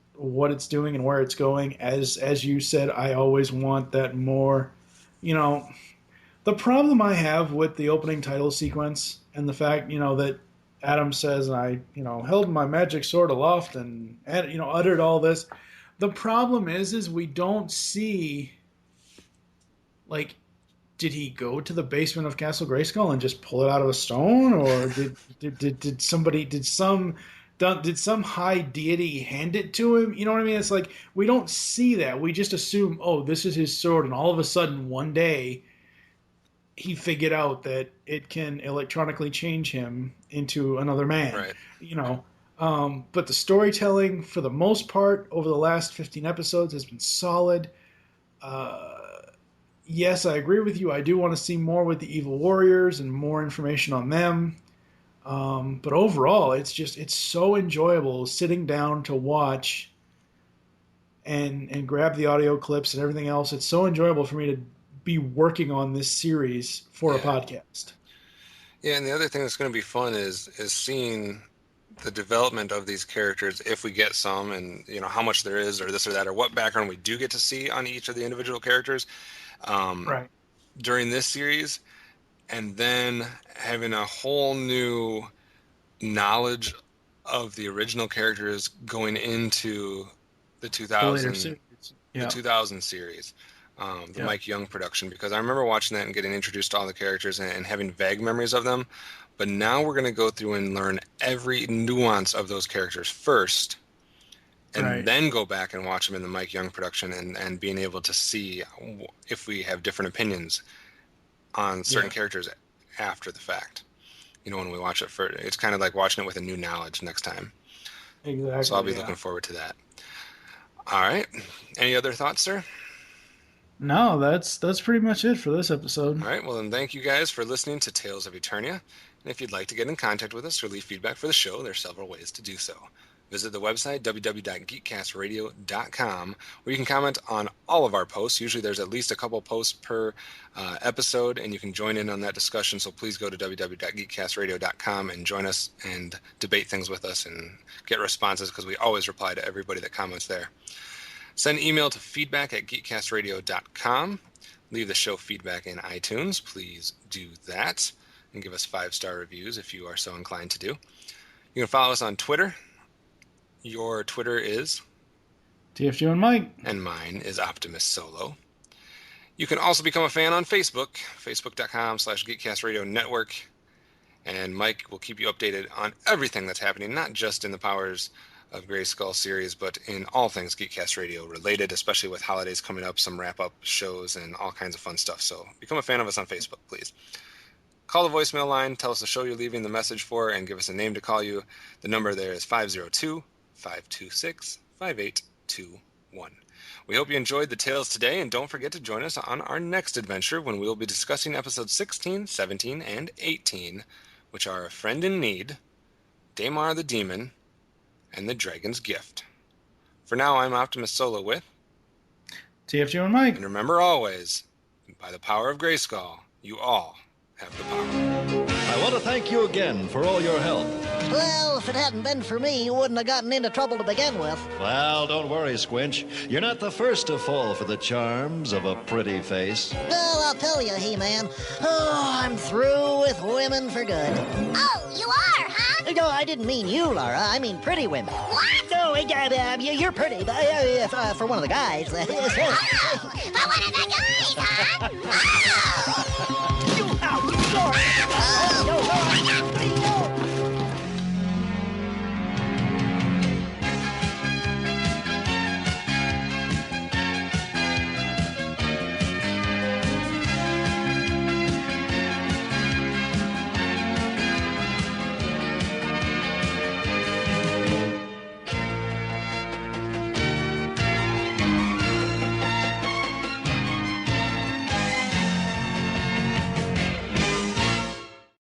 doing and where it's going. As you said, I always want that more. The problem I have with the opening title sequence and the fact that Adam says, I held my magic sword aloft and uttered all this. The problem is we don't see, like, did he go to the basement of Castle Grayskull and just pull it out of a stone, or did some high deity hand it to him? You know what I mean? It's like we don't see that. We just assume, oh, this is his sword, and all of a sudden one day he figured out that it can electronically change him into another man. Right. But the storytelling, for the most part, over the last 15 episodes has been solid. Yes, I agree with you. I do want to see more with the Evil Warriors and more information on them. But overall, it's so enjoyable sitting down to watch and grab the audio clips and everything else. It's so enjoyable for me to be working on this series for a podcast. Yeah, and the other thing that's going to be fun is seeing the development of these characters, if we get some, and how much there is, or this or that, or what background we do get to see on each of the individual characters during this series, and then having a whole new knowledge of the original characters going into the 2000 series, the Mike Young production, because I remember watching that and getting introduced to all the characters and having vague memories of them. But now we're going to go through and learn every nuance of those characters first, and then go back and watch them in the Mike Young production and being able to see if we have different opinions on certain characters after the fact. When we watch it first, it's kind of like watching it with a new knowledge next time. Exactly. So I'll be looking forward to that. All right. Any other thoughts, sir? No, that's pretty much it for this episode. All right. Well, then thank you guys for listening to Tales of Eternia. And And if you'd like to get in contact with us or leave feedback for the show, there are several ways to do so. Visit the website, www.geekcastradio.com, where you can comment on all of our posts. Usually there's at least a couple posts per episode, and you can join in on that discussion. So please go to www.geekcastradio.com and join us and debate things with us and get responses, because we always reply to everybody that comments there. Send email to feedback@geekcastradio.com. Leave the show feedback in iTunes. Please do that. And give us 5-star reviews if you are so inclined to do. You can follow us on Twitter. Your Twitter is TFG1Mike. And mine is OptimusSolo. You can also become a fan on Facebook, facebook.com/GeekCastRadio Network. And Mike will keep you updated on everything that's happening, not just in the Powers of Grayskull series, but in all things Geekcast Radio related, especially with holidays coming up, some wrap-up shows, and all kinds of fun stuff. So become a fan of us on Facebook, please. Call the voicemail line, tell us the show you're leaving the message for, and give us a name to call you. The number there is 502-526-5821. We hope you enjoyed the tales today, and don't forget to join us on our next adventure when we will be discussing episodes 16, 17, and 18, which are A Friend in Need, Daimar the Demon, and The Dragon's Gift. For now, I'm OptimusSolo with TFG1Mike. And remember always, by the power of Grayskull, you all have the power. I want to thank you again for all your help. Well, if it hadn't been for me, you wouldn't have gotten into trouble to begin with. Well, don't worry, Squinch. You're not the first to fall for the charms of a pretty face. Well, I'll tell you, He-Man. Oh, I'm through with women for good. Oh, you are, huh? No, I didn't mean you, Laura. I mean pretty women. What? No, you're pretty, but for one of the guys. Oh, for one of the guys, huh? Oh!